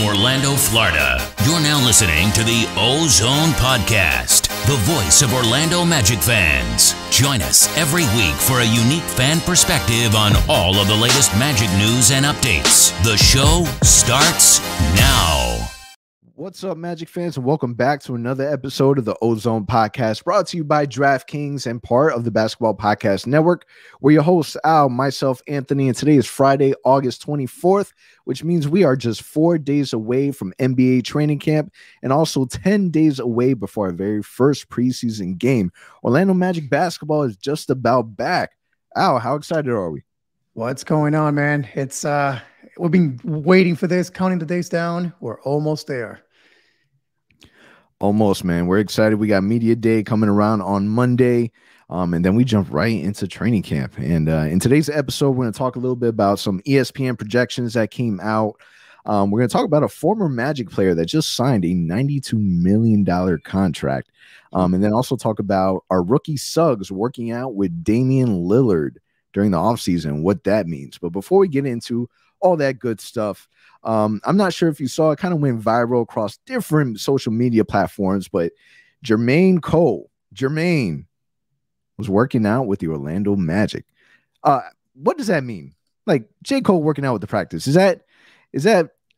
Orlando, Florida, you're now listening to the OZone Podcast, the voice of Orlando Magic fans. Join us every week for a unique fan perspective on all of the latest Magic news and updates. The show starts now. What's up, Magic fans, and welcome back to another episode of the OZone Podcast, brought to you by DraftKings and part of the Basketball Podcast Network. We're your hosts, Al, myself, Anthony, and today is Friday, August 24th, which means we are just 4 days away from NBA training camp and also 10 days away before our very first preseason game. Orlando Magic basketball is just about back. Al, how excited are we? What's going on, man? It's we've been waiting for this, counting the days down. We're almost there. Almost, man. We're excited. We got media day coming around on Monday, and then we jump right into training camp. And in today's episode, we're going to talk a little bit about some ESPN projections that came out. We're going to talk about a former Magic player that just signed a $92 million contract, and then also talk about our rookie Suggs working out with Damian Lillard during the offseason, what that means. But before we get into all that good stuff, I'm not sure if you saw, it kind of went viral across different social media platforms, but Jermaine was working out with the Orlando Magic. What does that mean? Like, J. Cole working out with the practice? Is that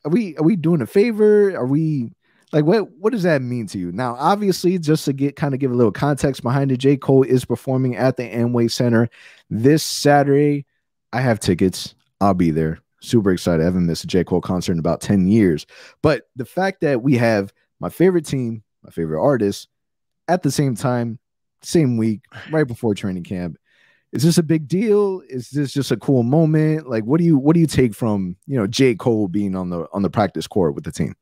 are we doing a favor? Are we like, what does that mean to you? Now, obviously, just to give a little context behind it, J. Cole is performing at the Amway Center this Saturday. I have tickets. I'll be there. Super excited. I haven't missed a J. Cole concert in about 10 years. But the fact that we have my favorite team, my favorite artist, at the same time, same week, right before training camp, is this a big deal? Is this just a cool moment? Like, what do you take from, J. Cole being on the practice court with the team?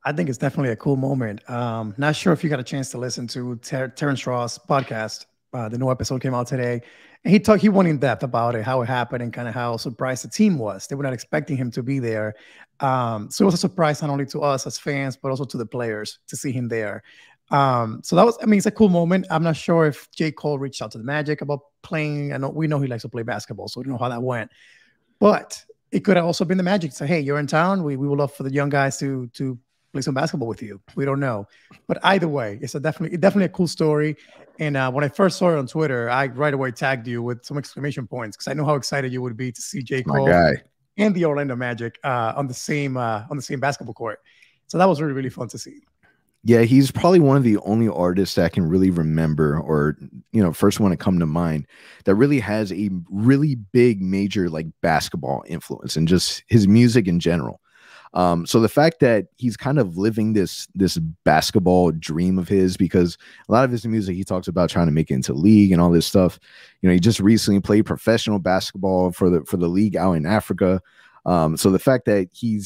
I think it's definitely a cool moment. Not sure if you got a chance to listen to Terrence Ross' podcast. The new episode came out today. And he went in depth about it, how it happened, and kind of how surprised the team was. They were not expecting him to be there. So it was a surprise not only to us as fans, but also to the players to see him there. So that was, it's a cool moment. I'm not sure if J. Cole reached out to the Magic about playing. We know he likes to play basketball, so we don't know how that went. But it could have also been the Magic. Say, hey, you're in town. We would love for the young guys to play some basketball with you. We don't know. But either way, it's definitely a cool story. And when I first saw it on Twitter, I right away tagged you with some exclamation points because I know how excited you would be to see J. Cole and the Orlando Magic on the same basketball court. So that was really, really fun to see. Yeah, he's probably one of the only artists that I can really remember, or first one to come to mind, that really has a really big major like basketball influence and just his music in general. So the fact that he's kind of living this basketball dream of his, because a lot of his music, he talks about trying to make it into league and all this stuff. He just recently played professional basketball for the league out in Africa. So the fact that he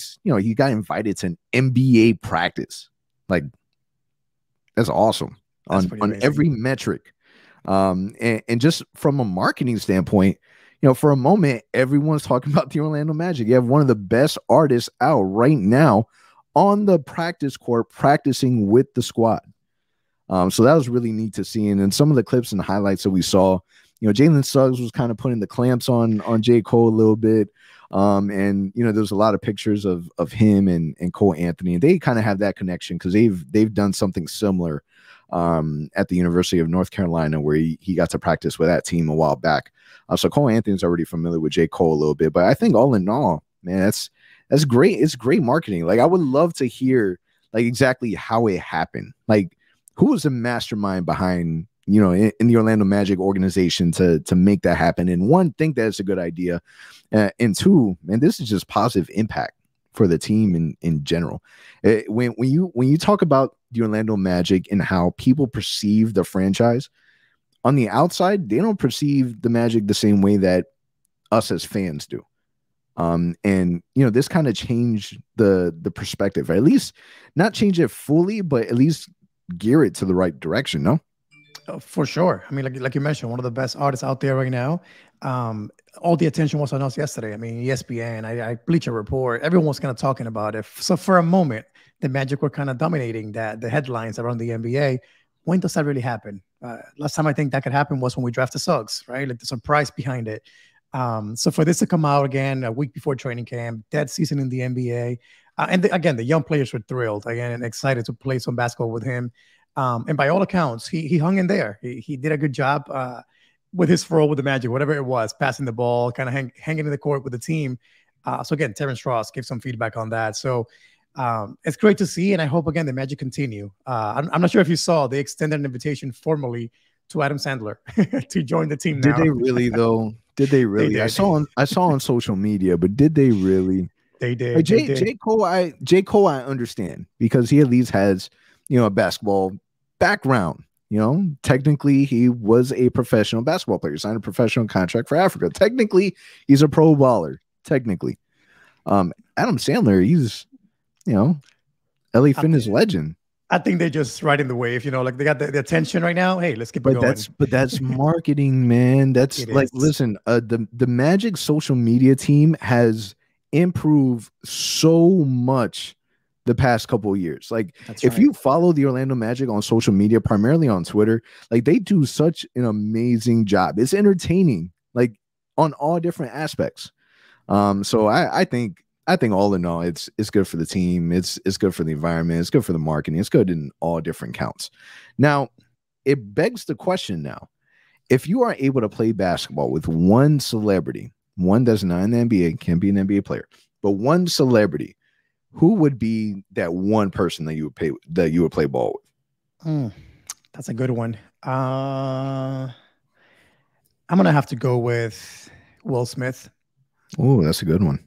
got invited to an NBA practice, like, that's awesome on every metric. And just from a marketing standpoint, for a moment, everyone's talking about the Orlando Magic. You have one of the best artists out right now on the practice court practicing with the squad. So that was really neat to see. And then some of the clips and highlights that we saw, Jalen Suggs was kind of putting the clamps on J. Cole a little bit. And there's a lot of pictures of him and Cole Anthony. And they kind of have that connection because they've done something similar at the University of North Carolina, where he got to practice with that team a while back. So Cole Anthony's already familiar with J. Cole a little bit, but I think all in all, man, that's great. It's great marketing. Like, I would love to hear like exactly how it happened. Like, who was the mastermind behind, in the Orlando Magic organization to make that happen? And one, think that it's a good idea. And two, man, this is just positive impact for the team in general. When you talk about the Orlando Magic and how people perceive the franchise, on the outside, they don't perceive the Magic the same way that us as fans do. And this kind of changed the perspective, or at least not change it fully, but at least gear it to the right direction. No? For sure. Like you mentioned, one of the best artists out there right now. All the attention was on us yesterday. ESPN, Bleacher Report, everyone was kind of talking about it. So for a moment, the Magic were kind of dominating the headlines around the NBA. When does that really happen? Last time I think that could happen was when we drafted Suggs, right? Like the surprise behind it. So for this to come out again a week before training camp, dead season in the NBA, Again, the young players were thrilled again and excited to play some basketball with him. And by all accounts, he hung in there. He did a good job with his role with the Magic, whatever it was, passing the ball, kind of hanging in the court with the team. So again, Terrence Ross gave some feedback on that. So it's great to see, and I hope again the Magic continue. I'm not sure if you saw, they extended an invitation formally to Adam Sandler to join the team now. Did they really though? Did they really? I saw on social media, but did they really? They did. Like J. Cole, I understand because he at least has, a basketball background. Technically he was a professional basketball player, signed a professional contract for Africa. Technically, he's a pro baller. Technically, Adam Sandler, he's, LA Fitness legend. I think they're just right in the wave, like they got the attention right now. Hey, let's keep it going. But that's marketing, man. That's listen, the Magic social media team has improved so much the past couple of years. Like if you follow the Orlando Magic on social media, primarily on Twitter, like they do such an amazing job. It's entertaining, like on all different aspects. So I think all in all, it's good for the team. It's good for the environment. It's good for the marketing. It's good in all different counts. Now, it begs the question now, if you are able to play basketball with one celebrity, one that's not in the NBA, can't be an NBA player, but one celebrity, who would be that one person that you would play ball with? That's a good one. I'm going to have to go with Will Smith. Oh, that's a good one.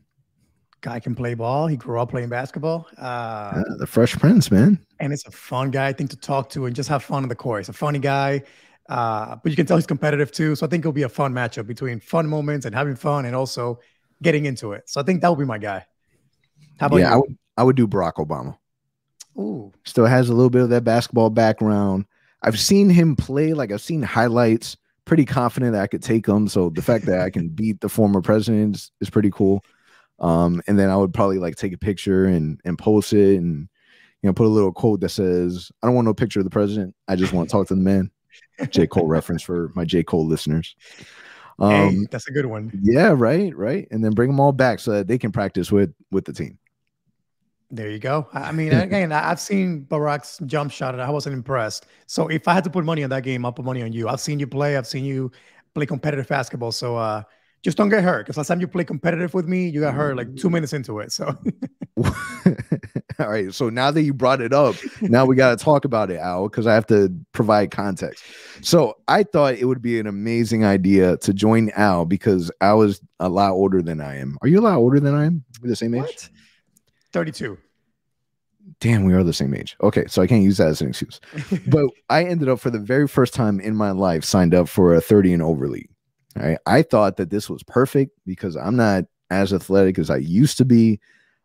Guy can play ball. He grew up playing basketball. The Fresh Prince, man. And it's a fun guy, I think, to talk to and just have fun on the court. He's a funny guy, but you can tell he's competitive too. So I think it'll be a fun matchup between fun moments and having fun and also getting into it. So I think that would be my guy. How about you? I would do Barack Obama. Ooh. Still has a little bit of that basketball background. I've seen him play, like I've seen highlights, pretty confident that I could take him. So the fact that I can beat the former president is pretty cool. And then I would probably like take a picture and post it and, put a little quote that says, I don't want no picture of the president. I just want to talk to the man. J. Cole reference for my J. Cole listeners. Hey, that's a good one. Yeah, right. And then bring them all back so that they can practice with the team. There you go. I mean, again, I've seen Barack's jump shot and I wasn't impressed. So if I had to put money on that game, I'll put money on you. I've seen you play. I've seen you play competitive basketball. So just don't get hurt. Because last time you played competitive with me, you got hurt like 2 minutes into it. So all right. So now that you brought it up, now we got to talk about it, Al, because I have to provide context. So I thought it would be an amazing idea to join Al because Al is a lot older than I am. Are you a lot older than I am? We're the same age? What? 32. Damn, we are the same age. Okay, so I can't use that as an excuse. But I ended up for the very first time in my life signed up for a 30 and over league. All right. I thought that this was perfect because I'm not as athletic as I used to be.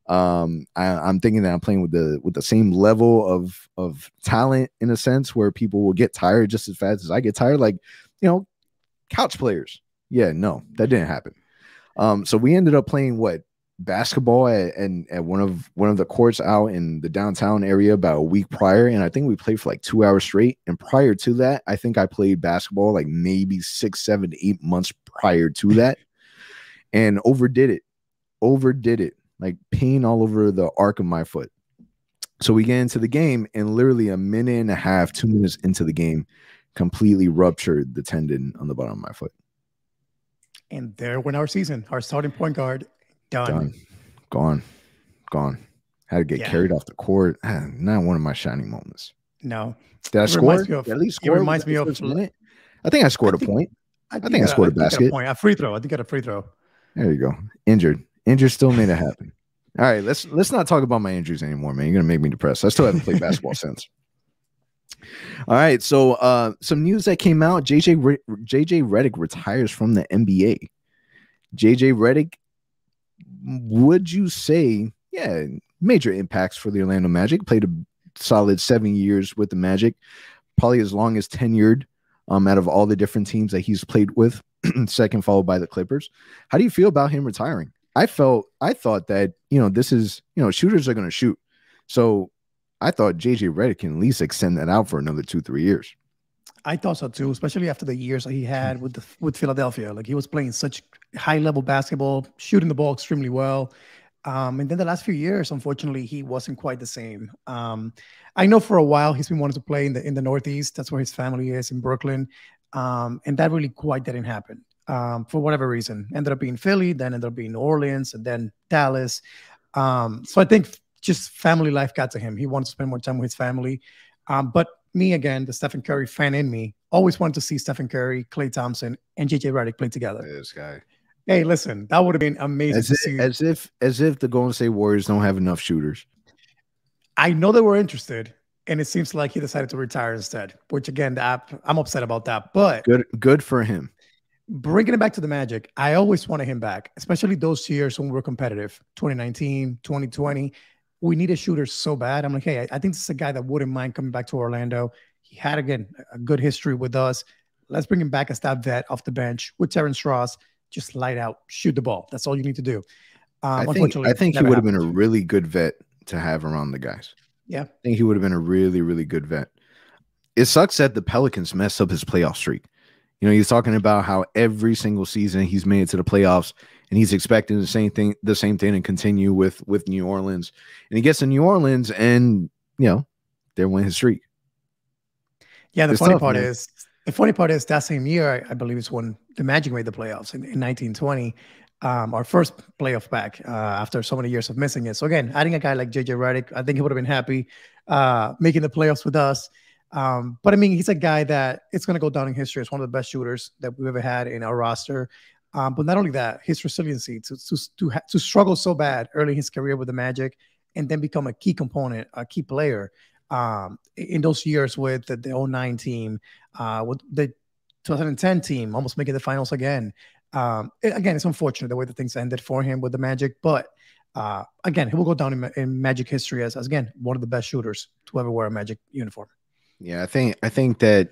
I'm thinking that I'm playing with the same level of talent in a sense where people will get tired just as fast as I get tired. Like, couch players. Yeah, no, that didn't happen. So we ended up playing basketball at one of the courts out in the downtown area about a week prior, and I think we played for like 2 hours straight. And prior to that, I think I played basketball like maybe 6, 7, 8 months prior to that, and overdid it, like pain all over the arc of my foot. So we get into the game, and literally a minute and a half, 2 minutes into the game, completely ruptured the tendon on the bottom of my foot. And there went our season. Our starting point guard. Done. Gone. Had to get carried off the court. Not one of my shining moments. No. Did I score? At least score? It reminds me of. I think I scored a point. I think I scored a basket. A free throw. I think I got a free throw. There you go. Injured still made it happen. All right, let's not talk about my injuries anymore, man. You're gonna make me depressed. I still haven't played basketball since. All right, so some news that came out: Jj Reddick retires from the NBA. Jj Reddick, would you say, major impacts for the Orlando Magic, played a solid 7 years with the Magic, probably as long as tenured out of all the different teams that he's played with, second followed by the Clippers. How do you feel about him retiring? I thought that, this is, shooters are going to shoot. So I thought JJ Reddick can at least extend that out for another 2-3 years. I thought so too, especially after the years that he had with Philadelphia. Like he was playing such high level basketball, shooting the ball extremely well. And then the last few years, unfortunately, he wasn't quite the same. I know for a while he's been wanting to play in the Northeast. That's where his family is in Brooklyn. And that really quite didn't happen for whatever reason. Ended up being Philly, then ended up being New Orleans, and then Dallas. So I think just family life got to him. He wanted to spend more time with his family. But me, again, the Stephen Curry fan in me, always wanted to see Stephen Curry, Klay Thompson, and Jj Reddick play together. This guy. Hey, listen, that would have been amazing to see. As if the Golden State Warriors don't have enough shooters. I know they were interested, and it seems like he decided to retire instead, which again, I'm upset about that. But good for him. Bringing it back to the Magic, I always wanted him back, especially those years when we were competitive, 2019, 2020. We needed shooters so bad. I'm like, hey, I think this is a guy that wouldn't mind coming back to Orlando. He had, again, a good history with us. Let's bring him back as that vet off the bench with Terrence Ross. Just light out, shoot the ball. That's all you need to do. I think he would have been a really good vet to have around the guys. Yeah. I think he would have been a really, really good vet. It sucks that the Pelicans messed up his playoff streak. You know, he's talking about how every single season he's made it to the playoffs, and he's expecting the same thing to continue with New Orleans. And he gets to New Orleans, and they win his streak. Yeah, the funny part is that same year, I believe it's when the Magic made the playoffs in 1920, our first playoff back after so many years of missing it. So again, adding a guy like Jj Reddick, I think he would have been happy making the playoffs with us. But I mean, he's a guy that it's going to go down in history as one of the best shooters that we've ever had in our roster. But not only that, his resiliency to struggle so bad early in his career with the Magic and then become a key component, a key player in those years with the 2009 team, with the 2010 team, almost making the finals again. Again, it's unfortunate the way the things ended for him with the Magic, but again, he will go down in Magic history as again, one of the best shooters to ever wear a Magic uniform. Yeah, I think that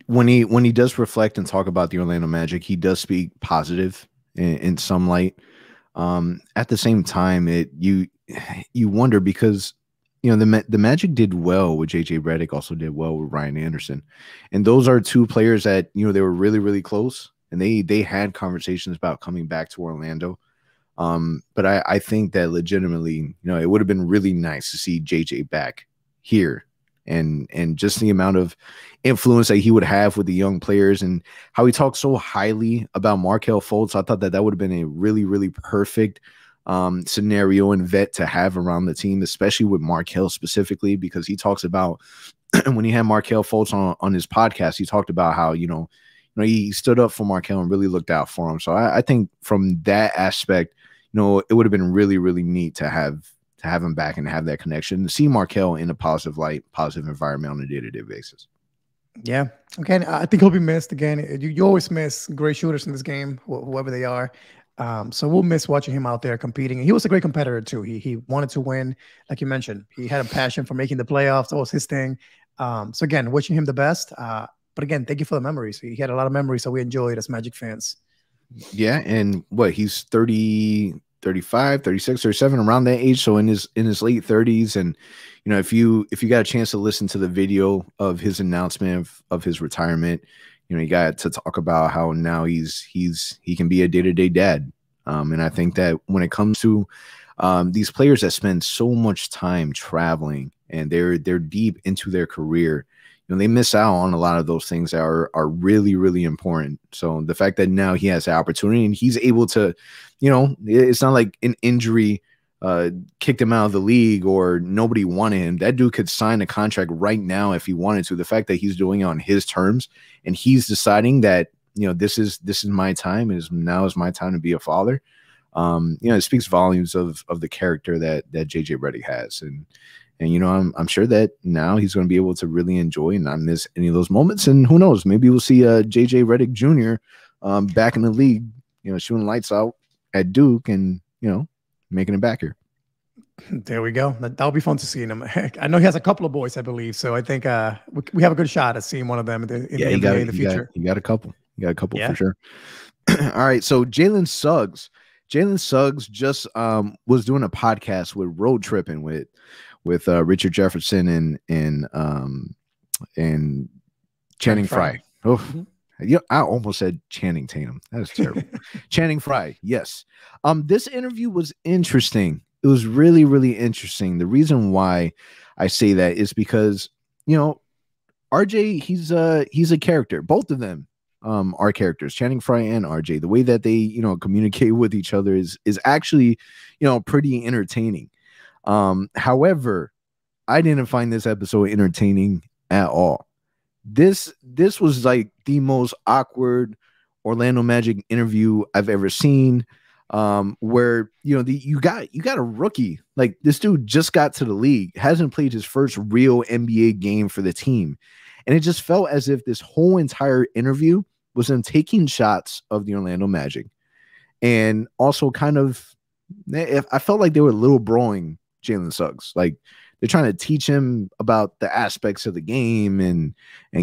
when he does reflect and talk about the Orlando Magic, he does speak positive in some light. At the same time, you wonder because the Magic did well with Jj Reddick, also did well with Ryan Anderson, and those are two players that they were really, really close, and they had conversations about coming back to Orlando. But I think that legitimately, it would have been really nice to see JJ back here. And just the amount of influence that he would have with the young players and how he talks so highly about Markelle Fultz. I thought that would have been a really, really perfect scenario and vet to have around the team, especially with Markelle specifically, because he talks about when he had Markelle Fultz on his podcast, he talked about how, he stood up for Markelle and really looked out for him. So I think from that aspect, it would have been really, really neat to have him back and have that connection, see Markelle in a positive light, positive environment on a day-to-day basis. Yeah. Again, I think he'll be missed. Again, you always miss great shooters in this game, whoever they are. So we'll miss watching him out there competing. And he was a great competitor too. He wanted to win, like you mentioned. He had a passion for making the playoffs. That was his thing. So again, wishing him the best. But again, thank you for the memories. He had a lot of memories that we enjoyed as Magic fans. Yeah, and he's 30. 35, 36, 37, around that age. So in his late 30s. And, if you got a chance to listen to the video of his announcement of his retirement, you got to talk about how now he can be a day-to-day dad. And I think that when it comes to these players that spend so much time traveling and they're deep into their career, they miss out on a lot of those things that are really, really important. So the fact that now he has the opportunity and he's able to, it's not like an injury kicked him out of the league or nobody wanted him. That dude could sign a contract right now if he wanted to. The fact that he's doing it on his terms and he's deciding that, this is my time, now is my time to be a father. It speaks volumes of the character that JJ Reddick has. And I'm sure that now he's going to be able to really enjoy and not miss any of those moments. And who knows, maybe we'll see JJ Reddick Jr. Back in the league, shooting lights out at Duke and, making it back here. There we go. That'll be fun to see him. I know he has a couple of boys, I believe. So I think we have a good shot at seeing one of them in the future. You got a couple. For sure. All right. So Jalen Suggs just was doing a podcast with Road Tripping with Richard Jefferson and Channing Frye. Oh, I almost said Channing Tatum. That was terrible. Channing Frye. Yes. This interview was interesting. was really, really interesting. The reason why I say that is because, you know, RJ, he's a character. Both of them are characters, Channing Frye and RJ. The way that they, you know, communicate with each other is actually, you know, pretty entertaining. However, I didn't find this episode entertaining at all. This was like the most awkward Orlando Magic interview I've ever seen. Where, you know, you got a rookie, like this dude just got to the league, hasn't played his first real NBA game for the team, and it just felt as if this whole entire interview was him taking shots of the Orlando Magic, and also kind of, I felt like they were little broing Jalen Suggs, like they're trying to teach him about the aspects of the game and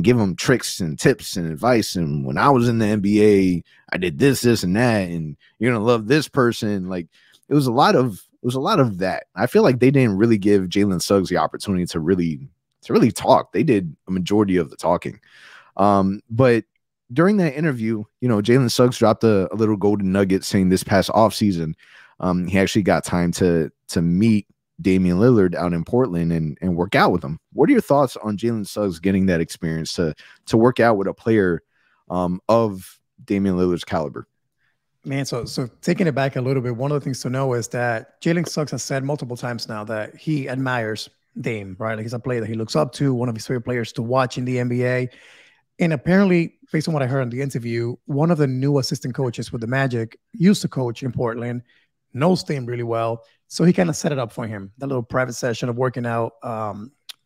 give him tricks and tips and advice. And when I was in the NBA, I did this, and that, and you're gonna love this person. Like it was a lot of that. I feel like they didn't really give Jalen Suggs the opportunity to really talk. They did a majority of the talking. But during that interview, you know, Jalen Suggs dropped a little golden nugget saying this past offseason, he actually got time to meet Damian Lillard out in Portland and work out with him. What are your thoughts on Jalen Suggs getting that experience to work out with a player of Damian Lillard's caliber? Man, so taking it back a little bit, one of the things to know is that Jalen Suggs has said multiple times now that he admires Dame, right? Like he's a player that he looks up to, one of his favorite players to watch in the NBA. And apparently, based on what I heard in the interview, one of the new assistant coaches with the Magic used to coach in Portland, knows Dame really well. So he kind of set it up for him, that little private session of working out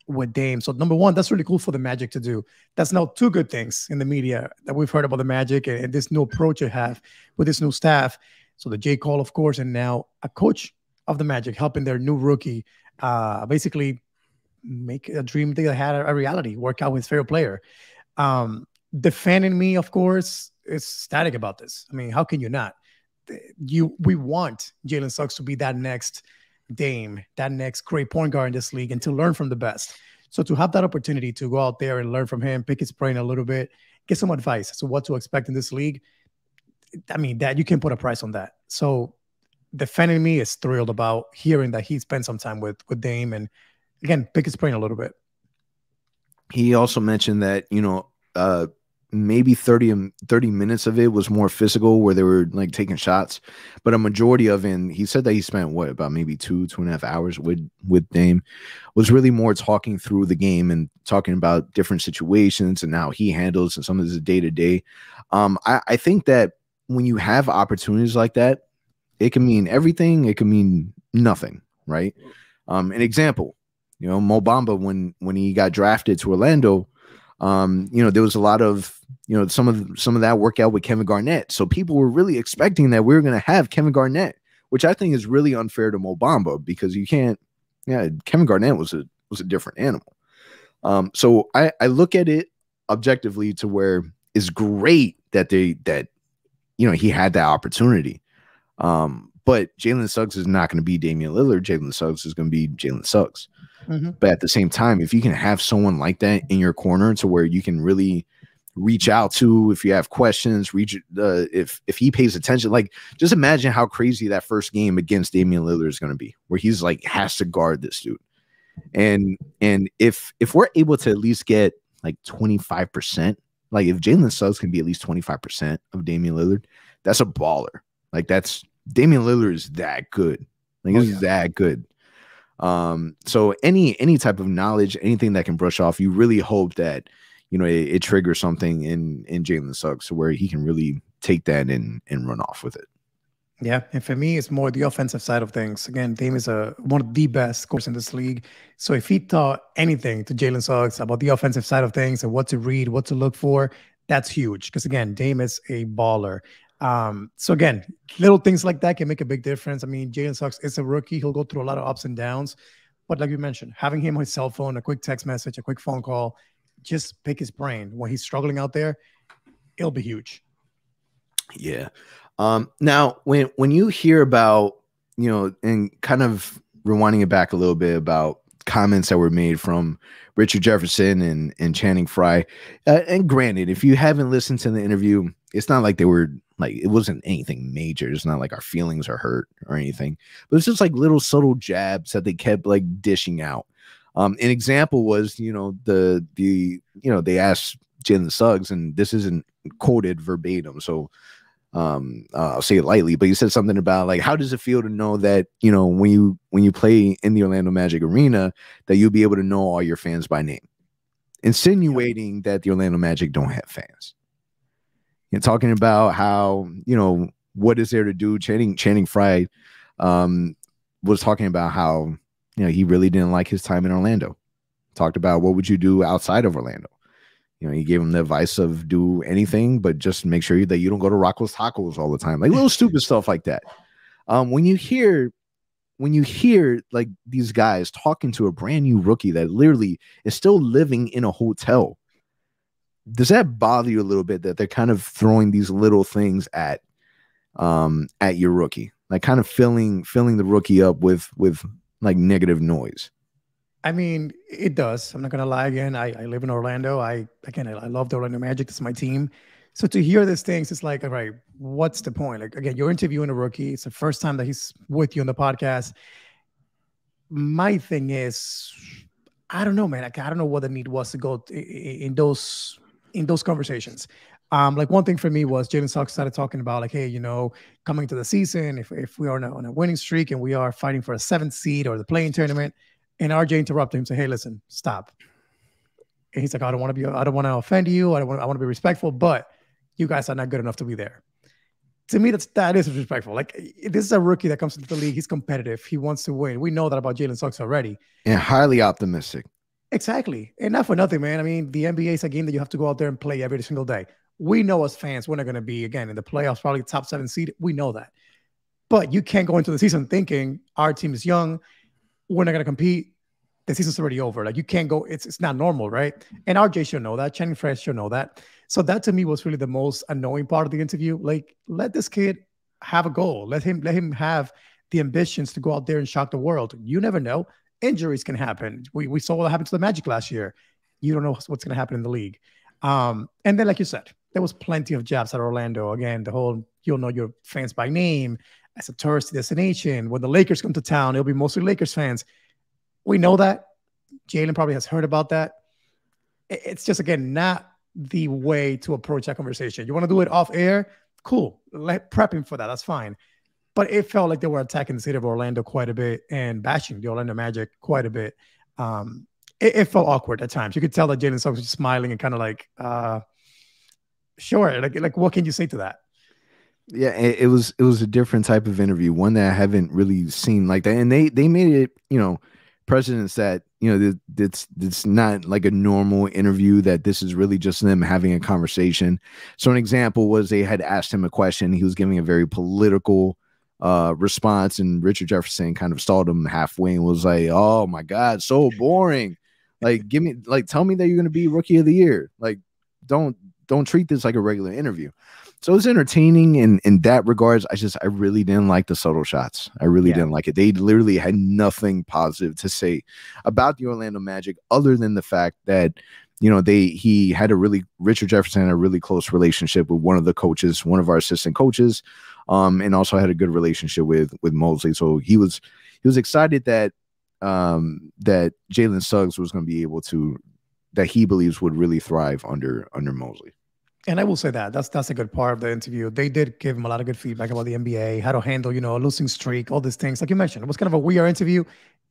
with Dame. So number one, that's really cool for the Magic to do. That's now two good things in the media that we've heard about the Magic and this new approach they have with this new staff. So the J. Cole, of course, and now a coach of the Magic helping their new rookie basically make a dream they had a reality, work out with his favorite player. The fan in me, of course, is ecstatic about this. I mean, how can you not? We want Jalen Suggs to be that next Dame, that next great point guard in this league, and to learn from the best. So to have that opportunity to go out there and learn from him, pick his brain a little bit, get some advice as to what to expect in this league, I mean, that you can put a price on that. So the fan in me is thrilled about hearing that he spent some time with Dame and, again, pick his brain a little bit. He also mentioned that, you know, maybe 30 minutes of it was more physical, where they were like taking shots, but a majority of it, he said that he spent about maybe 2.5 hours with Dame, was really more talking through the game and talking about different situations and how he handles and some of his day-to-day. I think that when you have opportunities like that, it can mean everything, it can mean nothing, right? An example, you know, Mo Bamba, when he got drafted to Orlando, you know, there was a lot of, you know, some of that workout with Kevin Garnett. So people were really expecting that we were going to have Kevin Garnett, which I think is really unfair to Mo Bamba, because you can't, Kevin Garnett was a different animal. So I look at it objectively to where it's great that you know, he had that opportunity. But Jalen Suggs is not going to be Damian Lillard. Jalen Suggs is going to be Jalen Suggs. Mm-hmm. But at the same time, if you can have someone like that in your corner to where you can really reach out to, if you have questions, if he pays attention, like just imagine how crazy that first game against Damian Lillard is going to be, where he's like has to guard this dude. And if we're able to at least get like 25%, like if Jalen Suggs can be at least 25% of Damian Lillard, that's a baller. Like Damian Lillard is that good. Like this is that good. So any type of knowledge, anything that can brush off, you really hope that, you know, it triggers something in Jalen Suggs to where he can really take that and run off with it. Yeah, and for me, it's more the offensive side of things. Again, Dame is one of the best scorers in this league. So if he taught anything to Jalen Suggs about the offensive side of things and what to read, what to look for, that's huge. Because again, Dame is a baller. So again, little things like that can make a big difference. I mean, Jalen Suggs is a rookie. He'll go through a lot of ups and downs. But like you mentioned, having him on his cell phone, a quick text message, a quick phone call, just pick his brain. When he's struggling out there, it'll be huge. Yeah. Now, when you hear about, you know, and kind of rewinding it back a little bit about comments that were made from Richard Jefferson and Channing Frye, and granted, if you haven't listened to the interview, it's not like they were like it wasn't anything major. It's not like our feelings are hurt or anything, but it's just like little subtle jabs that they kept like dishing out. An example was, they asked Jalen Suggs, and this isn't quoted verbatim, so I'll say it lightly, but he said something about like, how does it feel to know that, when you play in the Orlando Magic arena, that you'll be able to know all your fans by name, insinuating that the Orlando Magic don't have fans. And talking about how, what is there to do? Channing Frye was talking about how, he really didn't like his time in Orlando. Talked about what would you do outside of Orlando. He gave him the advice of do anything, but just make sure that you don't go to Rocco's Tacos all the time. Like little stupid stuff like that. When you hear like these guys talking to a brand new rookie that literally is still living in a hotel, does that bother you a little bit that they're kind of throwing these little things at your rookie, like kind of filling the rookie up with like negative noise? I mean, it does. I'm not gonna lie. Again, I live in Orlando. I love the Orlando Magic. It's my team. So to hear these things, it's like, all right, what's the point? Like, again, you're interviewing a rookie. It's the first time that he's with you on the podcast. My thing is, I don't know, man. Like, I don't know what the need was to go in those conversations. Like one thing for me was Jalen Suggs started talking about like, hey, coming to the season, if we are on a winning streak and we are fighting for a 7th seed or the playing tournament. And RJ interrupted him, say, "Hey, listen, stop." And he's like, "I don't want to offend you. I want to be respectful, but you guys are not good enough to be there." To me, that is disrespectful. Like, this is a rookie that comes into the league. He's competitive. He wants to win. We know that about Jalen Suggs already. And highly optimistic. Exactly. And not for nothing, man. I mean, the NBA is a game that you have to go out there and play every single day. We know as fans, we're not going to be, again, in the playoffs, probably top 7 seed. We know that. But you can't go into the season thinking our team is young. We're not going to compete. The season's already over. Like, you can't go. It's not normal, right? And RJ should know that. Channing Frye should know that. So that to me was really the most annoying part of the interview. Like, let this kid have a goal. Let him have the ambitions to go out there and shock the world. You never know. Injuries can happen. We saw what happened to the Magic last year. You don't know what's going to happen in the league. And then, like you said, there was plenty of jabs at Orlando. Again, the whole you'll know your fans by name as a tourist destination. When the Lakers come to town, it'll be mostly Lakers fans. We know that. Jalen probably has heard about that. It's just, again, not the way to approach that conversation. You want to do it off air? Cool. Prep him for that. That's fine. But it felt like they were attacking the city of Orlando quite a bit and bashing the Orlando Magic quite a bit. It felt awkward at times. You could tell that Jalen Suggs was smiling and kind of like, sure. Like, what can you say to that? Yeah, it was a different type of interview, one that I haven't really seen like that. And they made it, precedence that, it's not like a normal interview, that this is really just them having a conversation. So an example was they had asked him a question. He was giving a very political response, and Richard Jefferson kind of stalled him halfway and was like, "Oh my God, so boring. Like, tell me that you're going to be Rookie of the Year. Like, don't treat this like a regular interview." So it's entertaining in that regards. I really didn't like the subtle shots. I really didn't like it. They literally had nothing positive to say about the Orlando Magic other than the fact that, Richard Jefferson had a really close relationship with one of the coaches, one of our assistant coaches, and also had a good relationship with Mosley. So he was excited that that Jalen Suggs was going to be able to, that he believes would really thrive under Mosley. And I will say that's a good part of the interview. They did give him a lot of good feedback about the NBA, how to handle, a losing streak, all these things. Like you mentioned, it was kind of a weird interview,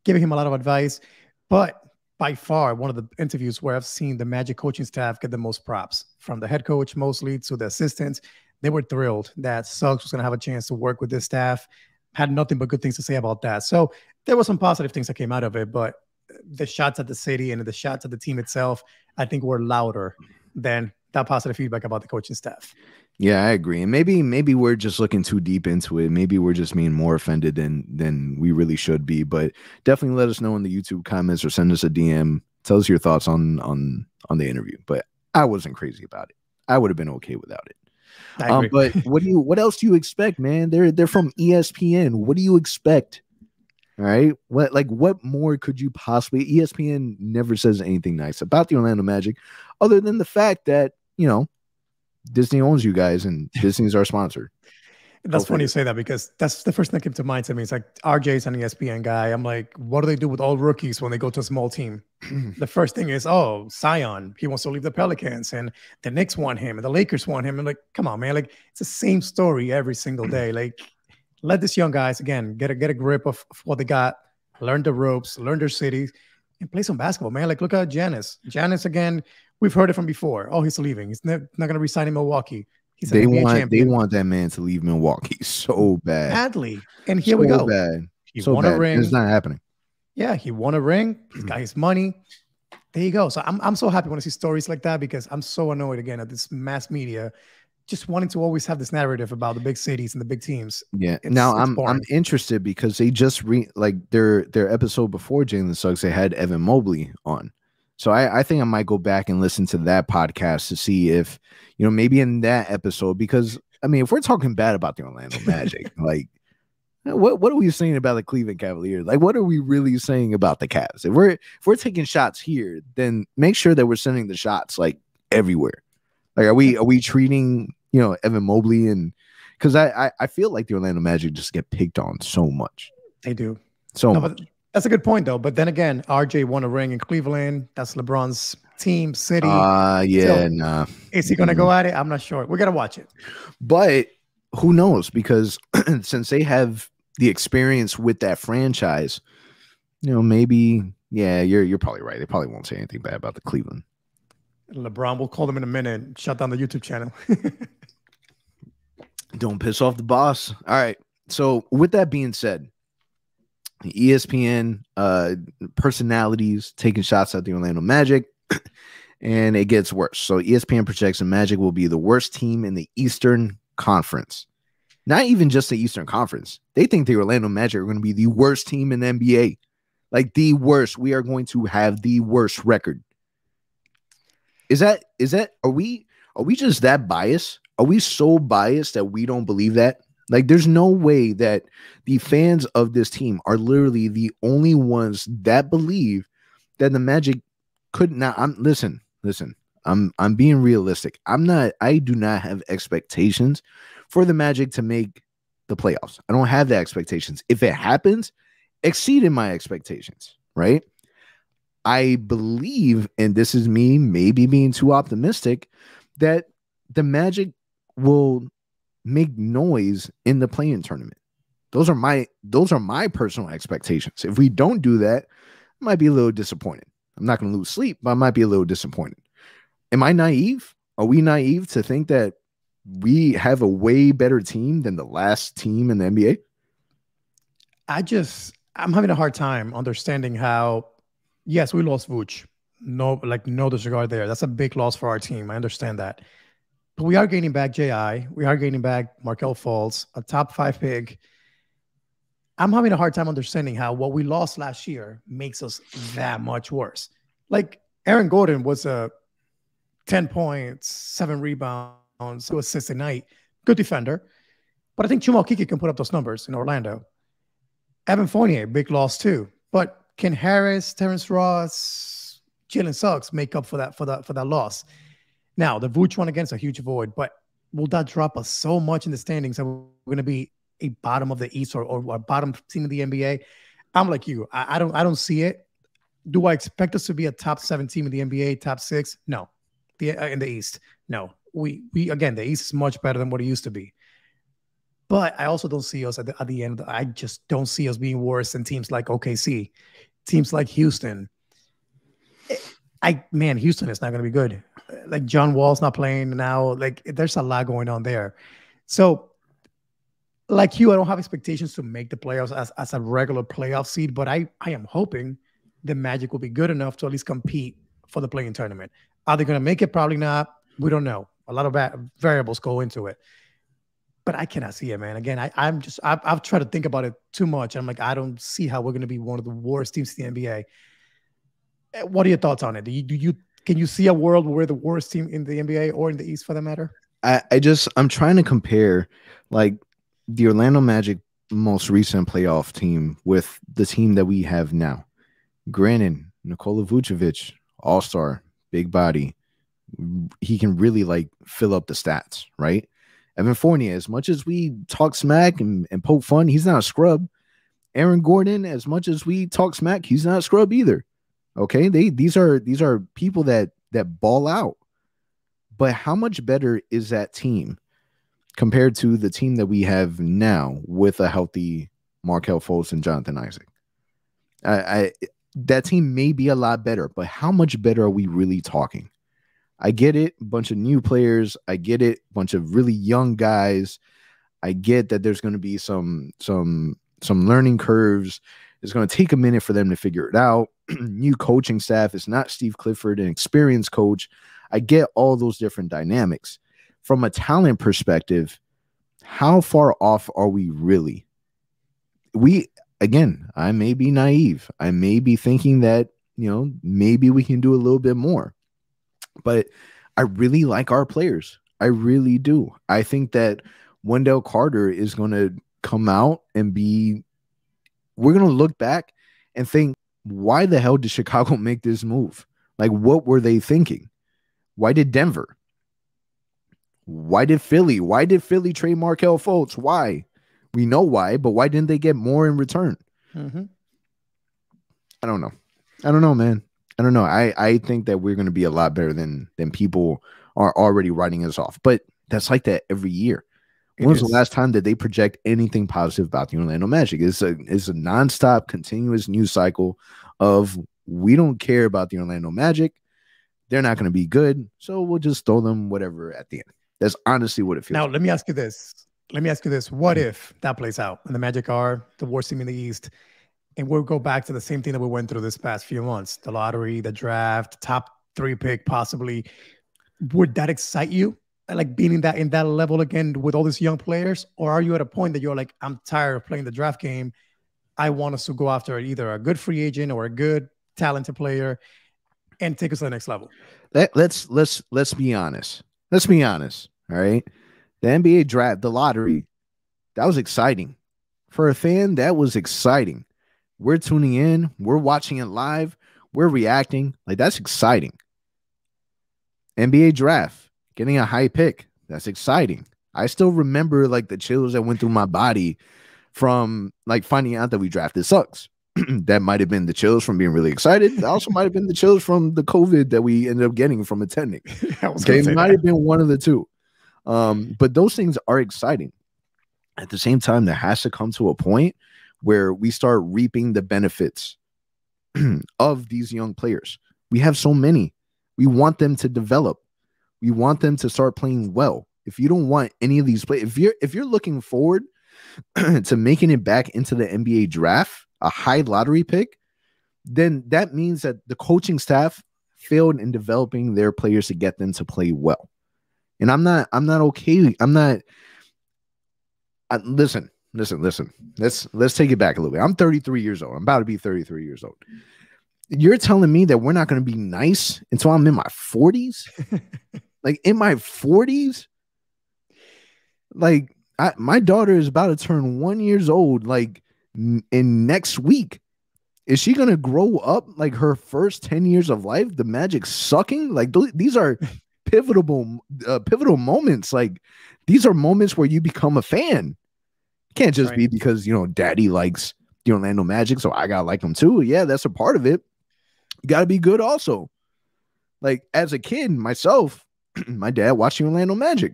giving him a lot of advice. But by far, one of the interviews where I've seen the Magic coaching staff get the most props, from the head coach mostly to the assistants. They were thrilled that Suggs was going to have a chance to work with this staff. Had nothing but good things to say about that. So there were some positive things that came out of it, but the shots at the city and the shots at the team itself, I think, were louder than that positive feedback about the coaching staff. Yeah, I agree. And maybe we're just looking too deep into it. Maybe we're just being more offended than we really should be. But definitely let us know in the YouTube comments or send us a DM. Tell us your thoughts on the interview. But I wasn't crazy about it. I would have been okay without it. But what else do you expect, man? They're from ESPN. What do you expect? All right. What more could you possibly? ESPN never says anything nice about the Orlando Magic, other than the fact that, Disney owns you guys, and Disney's our sponsor. That's funny you say that, because that's the first thing that came to mind to me. It's like RJ's an ESPN guy. I'm like, what do they do with all rookies when they go to a small team? The first thing is, oh, Zion, he wants to leave the Pelicans, and the Knicks want him, and the Lakers want him. And like, come on, man. Like, it's the same story every single day. Like, let these young guys, again, get a grip of what they got, learn the ropes, learn their cities, and play some basketball, man. Like, look at Giannis. Giannis, again, we've heard it from before. Oh, he's leaving. He's not going to resign in Milwaukee. They want that man to leave Milwaukee so badly, and here we go. Bad. He won a ring. It's not happening. Yeah, he won a ring. He's got his money. There you go. So I'm so happy when I see stories like that, because I'm so annoyed again at this mass media just wanting to always have this narrative about the big cities and the big teams. Yeah. Now I'm interested, because they just their episode before Jalen Suggs, they had Evan Mobley on. So I think I might go back and listen to that podcast to see if, maybe in that episode, because I mean, if we're talking bad about the Orlando Magic, like what are we saying about the Cleveland Cavaliers? Like, what are we really saying about the Cavs? If we're taking shots here, then make sure that we're sending the shots like everywhere. Like, are we treating, Evan Mobley, and because I feel like the Orlando Magic just get picked on so much. They do. So much. That's a good point, though. But then again, RJ won a ring in Cleveland. That's LeBron's team, city. Nah. Is he going to go at it? I'm not sure. We're going to watch it. But who knows? Because since they have the experience with that franchise, maybe, yeah, you're probably right. They probably won't say anything bad about the Cleveland. LeBron will call them in a minute and shut down the YouTube channel. Don't piss off the boss. All right. So with that being said, ESPN personalities taking shots at the Orlando Magic, and it gets worse. So ESPN projects the Magic will be the worst team in the Eastern Conference. Not even just the Eastern Conference. They think the Orlando Magic are going to be the worst team in the NBA. Like, the worst. We are going to have the worst record. Are we just that biased? Are we so biased that we don't believe that? Like, there's no way that the fans of this team are literally the only ones that believe that the Magic could not. Listen. I'm being realistic. I do not have expectations for the Magic to make the playoffs. I don't have the expectations. If it happens, exceeding my expectations, right? I believe, and this is me maybe being too optimistic, that the Magic will make noise in the play-in tournament. Those are my personal expectations. If we don't do that, I might be a little disappointed. I'm not going to lose sleep, but I might be a little disappointed. Am I naive? Are we naive to think that we have a way better team than the last team in the NBA? I'm having a hard time understanding how, yes, we lost Vooch. No disregard there. That's a big loss for our team. I understand that. But we are gaining back J.I. We are gaining back Markelle Fultz, a top 5 pick. I'm having a hard time understanding how what we lost last year makes us that much worse. Like, Aaron Gordon was a 10 points, 7 rebounds, 2 assists a night. Good defender. But I think Chuma Okeke can put up those numbers in Orlando. Evan Fournier, big loss too. But can Harris, Terrence Ross, Jalen Suggs make up for that loss? Now, the Vooch one against a huge void, but will that drop us so much in the standings that we're going to be a bottom of the East or a bottom team of the NBA? I'm like you. I don't see it. Do I expect us to be a top 7 team in the NBA, top 6? No. In the East, no. We again, the East is much better than what it used to be. But I also don't see us at the end. I just don't see us being worse than teams like OKC, teams like Houston. Houston is not going to be good. Like, John Wall's not playing now. Like, there's a lot going on there. So, like you, I don't have expectations to make the playoffs as a regular playoff seed, but I am hoping the Magic will be good enough to at least compete for the play-in tournament. Are they going to make it? Probably not. We don't know. A lot of variables go into it. But I cannot see it, man. Again, I've tried to think about it too much. I'm like, I don't see how we're going to be one of the worst teams in the NBA. What are your thoughts on it? Can you see a world where we're the worst team in the NBA or in the East for that matter? I'm trying to compare like the Orlando Magic most recent playoff team with the team that we have now. Granted, Nikola Vucevic, all-star, big body, he can really like fill up the stats, right? Evan Fournier, as much as we talk smack and poke fun, he's not a scrub. Aaron Gordon, as much as we talk smack, he's not a scrub either. Okay, these are people that ball out. But how much better is that team compared to the team that we have now with a healthy Markelle Fultz and Jonathan Isaac? That team may be a lot better, but how much better are we really talking? I get it, a bunch of new players. I get it, a bunch of really young guys. I get that there's going to be some learning curves. It's going to take a minute for them to figure it out. New coaching staff. It's not Steve Clifford, an experienced coach. I get all those different dynamics. From a talent perspective, how far off are we really? Again, I may be naive. I may be thinking that, maybe we can do a little bit more. But I really like our players. I really do. I think that Wendell Carter is going to come out and we're going to look back and think, why the hell did Chicago make this move? Like, what were they thinking? Why did Denver? Why did Philly? Why did Philly trade Markelle Fultz? Why? We know why, but why didn't they get more in return? Mm-hmm. I don't know, man. I don't know. I think that we're going to be a lot better than people are already writing us off. But that's like that every year. When was the last time that they project anything positive about the Orlando Magic? It's a nonstop, continuous news cycle of, we don't care about the Orlando Magic. They're not going to be good, so we'll just throw them whatever at the end. That's honestly what it feels now, like. let me ask you this. What if that plays out and the Magic are the worst team in the East, and we'll go back to the same thing that we went through this past few months, the lottery, the draft, top 3 pick possibly? Would that excite you? Like being in that level again with all these young players? Or are you at a point that you're like, I'm tired of playing the draft game. I want us to go after either a good free agent or a good talented player and take us to the next level? Let's be honest. Let's be honest. All right. The NBA draft, the lottery, that was exciting. For a fan, that was exciting. We're tuning in. We're watching it live. We're reacting. Like, that's exciting. NBA draft, getting a high pick, that's exciting. I still remember like the chills that went through my body from like finding out that we drafted Suggs. That might have been the chills from being really excited. That also might have been the chills from the COVID that we ended up getting from attending. It might have been one of the two. But those things are exciting. At the same time, there has to come to a point where we start reaping the benefits of these young players. We have so many. We want them to develop. We want them to start playing well. If you don't want any of these players, if you're looking forward to making it back into the NBA draft, a high lottery pick, then that means that the coaching staff failed in developing their players to get them to play well. And I'm not okay. Listen. Let's take it back a little bit. I'm 33 years old. I'm about to be 33 years old. You're telling me that we're not going to be nice until I'm in my 40s? Like, in my 40s? Like, my daughter is about to turn 1 year old, like, in next week. Is she going to grow up, like, her first 10 years of life, the Magic sucking? Like, these are pivotal moments. Like, these are moments where you become a fan. It can't just be because, daddy likes the Orlando Magic, so I got to like them too. Yeah, that's a part of it. You got to be good also. Like, as a kid, myself, my dad watched the Orlando Magic,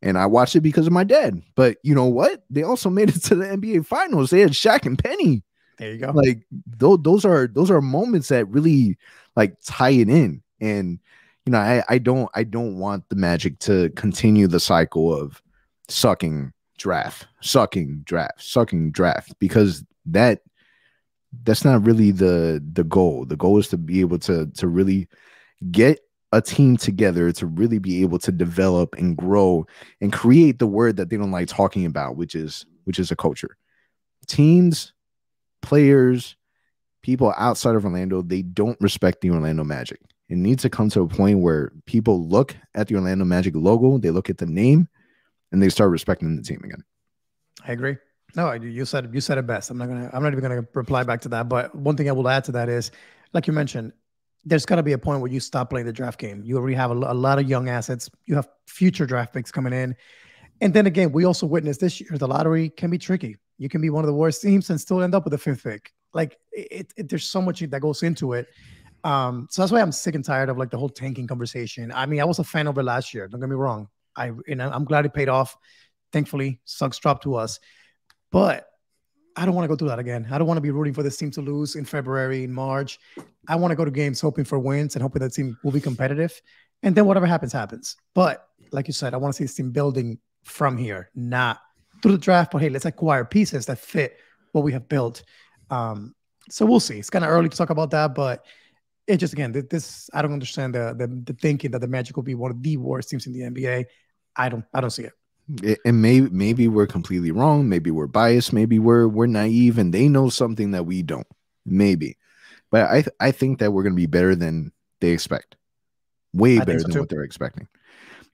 and I watched it because of my dad. But you know what? They also made it to the NBA Finals. They had Shaq and Penny. There you go. Like, those are moments that really like tie it in. And I don't want the Magic to continue the cycle of sucking draft, because that's not really the goal. The goal is to be able to really get a team together, to really be able to develop and grow and create the word that they don't like talking about, which is a culture. Teams, players, people outside of Orlando, they don't respect the Orlando Magic. It needs to come to a point where people look at the Orlando Magic logo, they look at the name, and they start respecting the team again. I agree. No, you said it best. I'm not even gonna reply back to that. But one thing I will add to that is, like you mentioned, there's got to be a point where you stop playing the draft game. You already have a lot of young assets. You have future draft picks coming in. And then again, we also witnessed this year, the lottery can be tricky. You can be one of the worst teams and still end up with the 5th pick. Like there's so much that goes into it. So that's why I'm sick and tired of like the whole tanking conversation. I mean, I was a fan of it last year. Don't get me wrong. I'm glad it paid off. Thankfully, Suggs dropped to us. But I don't want to go through that again. I don't want to be rooting for this team to lose in February, in March. I want to go to games hoping for wins and hoping that team will be competitive. And then whatever happens, happens. But like you said, I want to see this team building from here, not through the draft. But hey, let's acquire pieces that fit what we have built. So we'll see. It's kind of early to talk about that, but it just, again, this I don't understand the thinking that the Magic will be one of the worst teams in the NBA. I don't see it. And maybe we're completely wrong. Maybe we're biased. Maybe we're naive, and they know something that we don't. Maybe, but I think that we're going to be better than they expect. Way better than what they're expecting.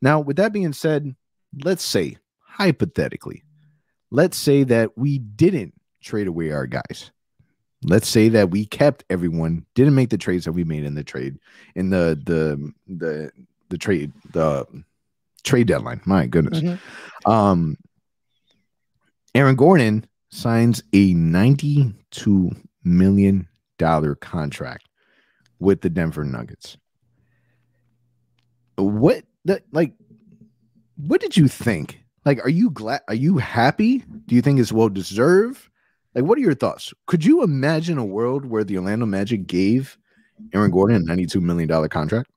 Now, with that being said, let's say hypothetically, let's say that we didn't trade away our guys. Let's say that we kept everyone, didn't make the trades that we made in the trade, in the trade deadline. My goodness. Mm-hmm. Aaron Gordon signs a $92 million contract with the Denver Nuggets. What did you think? Like, are you glad? Are you happy? Do you think it's well deserved? Like, what are your thoughts? Could you imagine a world where the Orlando Magic gave Aaron Gordon a $92 million contract?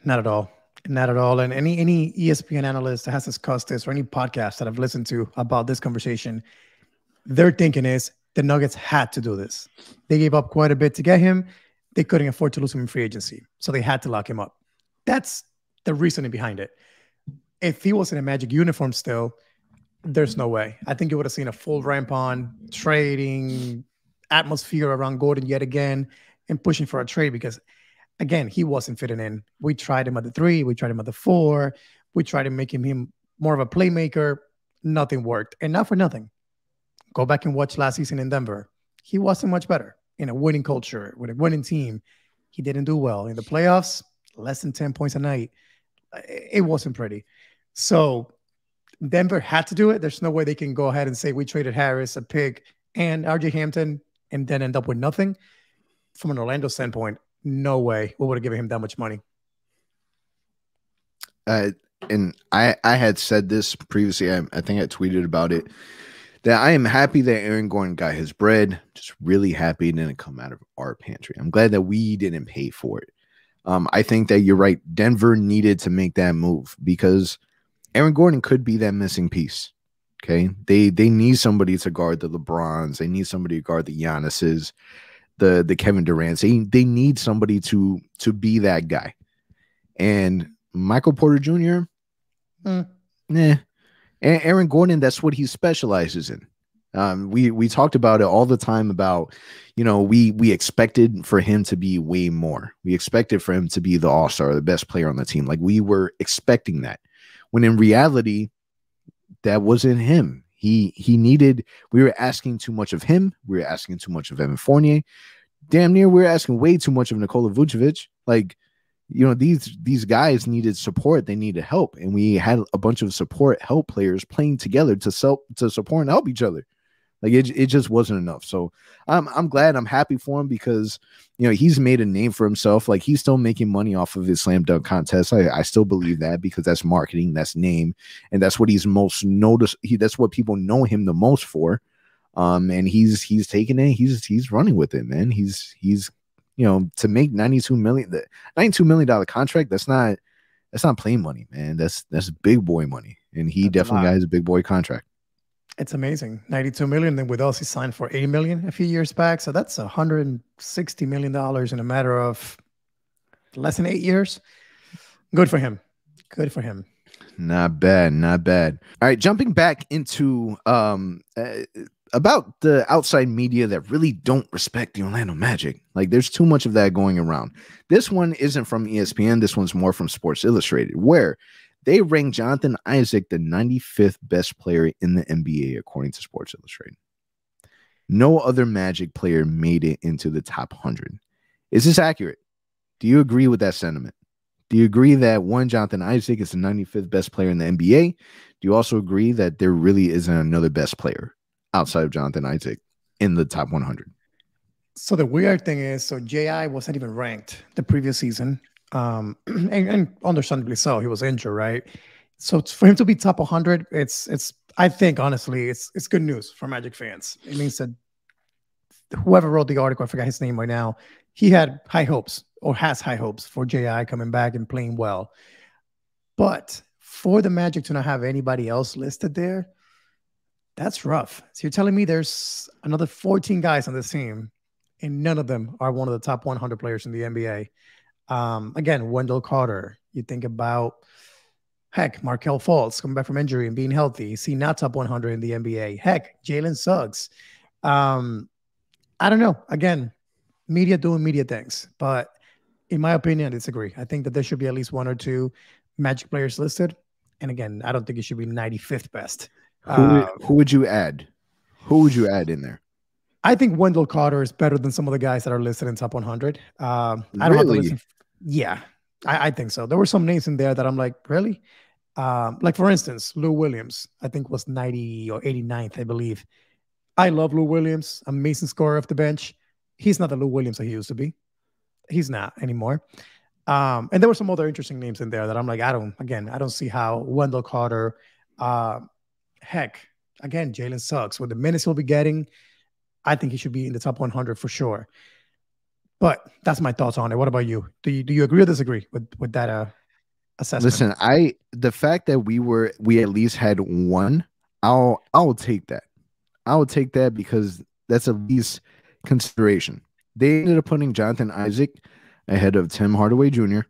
Not at all. Not at all. And any ESPN analyst that has discussed this, or any podcast that I've listened to about this conversation, their thinking is the Nuggets had to do this. They gave up quite a bit to get him. They couldn't afford to lose him in free agency, so they had to lock him up. That's the reasoning behind it. If he was in a Magic uniform still, there's no way. I think you would have seen a full ramp on trading atmosphere around Gordon yet again and pushing for a trade because, again, he wasn't fitting in. We tried him at the 3. We tried him at the 4. We tried to make him more of a playmaker. Nothing worked. And not for nothing. Go back and watch last season in Denver. He wasn't much better in a winning culture with a winning team. He didn't do well. In the playoffs, less than 10 points a night. It wasn't pretty. So Denver had to do it. There's no way they can go ahead and say we traded Harris, a pick, and RJ Hampton and then end up with nothing. From an Orlando standpoint, no way we would have given him that much money. And I had said this previously. I think I tweeted about it, that I am happy that Aaron Gordon got his bread. Just really happy it didn't come out of our pantry. I'm glad that we didn't pay for it. I think that you're right. Denver needed to make that move because Aaron Gordon could be that missing piece. Okay. They need somebody to guard the LeBrons. They need somebody to guard the Giannis's, the Kevin Durant's. They need somebody to be that guy. And Michael Porter Jr., nah. Aaron Gordon, that's what he specializes in. We talked about it all the time about, we expected for him to be way more. We expected for him to be the all-star, the best player on the team. Like, we were expecting that. When in reality, that wasn't him. We were asking too much of him. We were asking too much of Evan Fournier. Damn near, we were asking way too much of Nikola Vucevic. Like, these guys needed support. They needed help. And we had a bunch of help players playing together to support and help each other. Like, it just wasn't enough. So I'm glad. I'm happy for him because, he's made a name for himself. Like, he's still making money off of his slam dunk contest. I still believe that because that's marketing, that's name. And that's what he's most noticed. That's what people know him the most for. And he's taking it. He's running with it, man. He's to make $92 million contract, that's not plain money, man. That's big boy money. And he definitely got his big boy contract. It's amazing. $92 million. Then with us, he signed for $80 million a few years back. So that's $160 million in a matter of less than 8 years. Good for him. Good for him. Not bad. Not bad. All right. Jumping back into about the outside media that really don't respect the Orlando Magic. Like, there's too much of that going around. This one isn't from ESPN. This one's more from Sports Illustrated, where they ranked Jonathan Isaac the 95th best player in the NBA, according to Sports Illustrated. No other Magic player made it into the top 100. Is this accurate? Do you agree with that sentiment? Do you agree that Jonathan Isaac is the 95th best player in the NBA? Do you also agree that there really isn't another best player outside of Jonathan Isaac in the top 100? So the weird thing is, so JI wasn't even ranked the previous season. And understandably so, he was injured, right? So for him to be top 100, it's I think honestly, it's good news for Magic fans. It means that whoever wrote the article, I forgot his name right now, he had high hopes or has high hopes for JI coming back and playing well. But for the Magic to not have anybody else listed there, that's rough. So you're telling me there's another 14 guys on this team, and none of them are one of the top 100 players in the NBA. Again, Wendell Carter. You think about, heck, Markelle Fultz coming back from injury and being healthy. Is he not top 100 in the NBA? Heck, Jalen Suggs. I don't know. Again, media doing media things. But in my opinion, I disagree. I think that there should be at least one or two Magic players listed. And again, I don't think it should be 95th best. Who would you add? Who would you add in there? I think Wendell Carter is better than some of the guys that are listed in top 100. I don't have to listen. Yeah, I think so. There were some names in there that I'm like, really? Like, for instance, Lou Williams, I think was 90 or 89th, I believe. I love Lou Williams, amazing scorer off the bench. He's not the Lou Williams that he used to be. He's not anymore. And there were some other interesting names in there that I'm like, I don't see how Wendell Carter, heck, again, Jalen Suggs, with the minutes he'll be getting, I think he should be in the top 100 for sure. But that's my thoughts on it. What about you? Do you agree or disagree with that assessment? Listen, the fact that we at least had one, I'll take that. I would take that because that's at least consideration. They ended up putting Jonathan Isaac ahead of Tim Hardaway Jr., in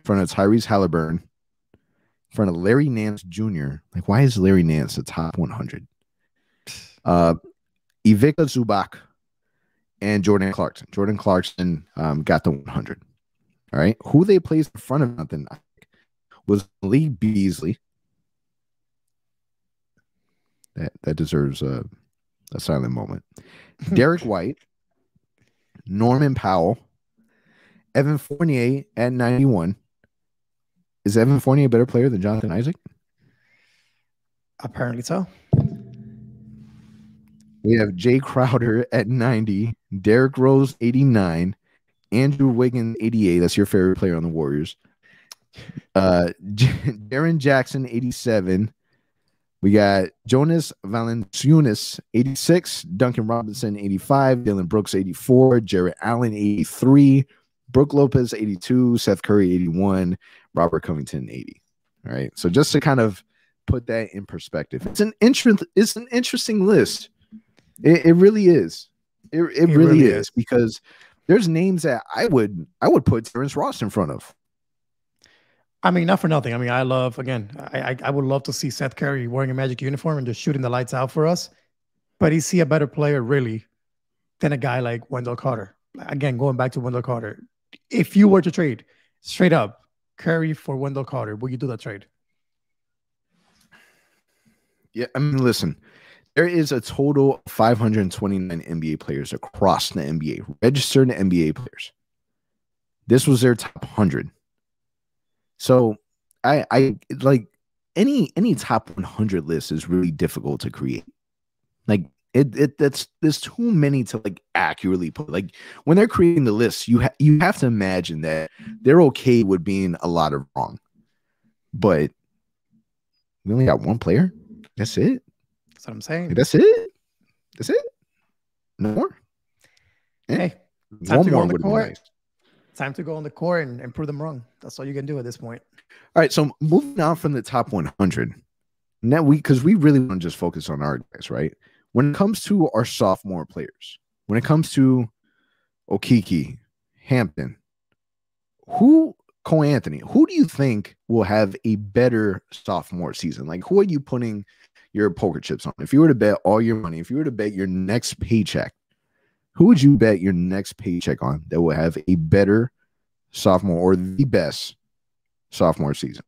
front of Tyrese Halliburton, in front of Larry Nance Jr. Like, why is Larry Nance the top 100? Ivica Zubac and Jordan Clarkson. Jordan Clarkson got the 100. All right. Who they placed in front of Jonathan Isaac was Lee Beasley. That deserves a silent moment. Derek White, Norman Powell, Evan Fournier at 91. Is Evan Fournier a better player than Jonathan Isaac? Apparently so. We have Jay Crowder at 90, Derrick Rose 89, Andrew Wiggins 88. That's your favorite player on the Warriors. Jaren Jackson 87. We got Jonas Valanciunas 86, Duncan Robinson 85, Dylan Brooks 84, Jarrett Allen 83, Brook Lopez 82, Seth Curry 81, Robert Covington 80. All right. So just to kind of put that in perspective, it's an interesting list. It really is. It really is, because there's names that I would put Terrence Ross in front of. I mean, not for nothing. I mean, I would love to see Seth Curry wearing a Magic uniform and just shooting the lights out for us. But is he a better player, really, than a guy like Wendell Carter? Again, going back to Wendell Carter, if you were to trade straight up Curry for Wendell Carter, would you do that trade? Yeah, I mean, listen, there is a total of 529 NBA players across the NBA, registered NBA players. This was their top 100. So I like any top 100 list is really difficult to create. Like there's too many to like accurately put. Like when they're creating the list, you have to imagine that they're okay with being a lot of wrong. But we only got one player. That's it. That's what I'm saying. That's it. No more. Hey, time to go on the court. Time to go on the court and prove them wrong. That's all you can do at this point. All right. So moving on from the top 100, now because we really want to just focus on our guys, right? When it comes to our sophomore players, when it comes to Okeke, Hampton, Cole Anthony, who do you think will have a better sophomore season? Like, who are you putting your poker chips on? If you were to bet all your money, if you were to bet your next paycheck, who would you bet your next paycheck on that will have a better sophomore or the best sophomore season?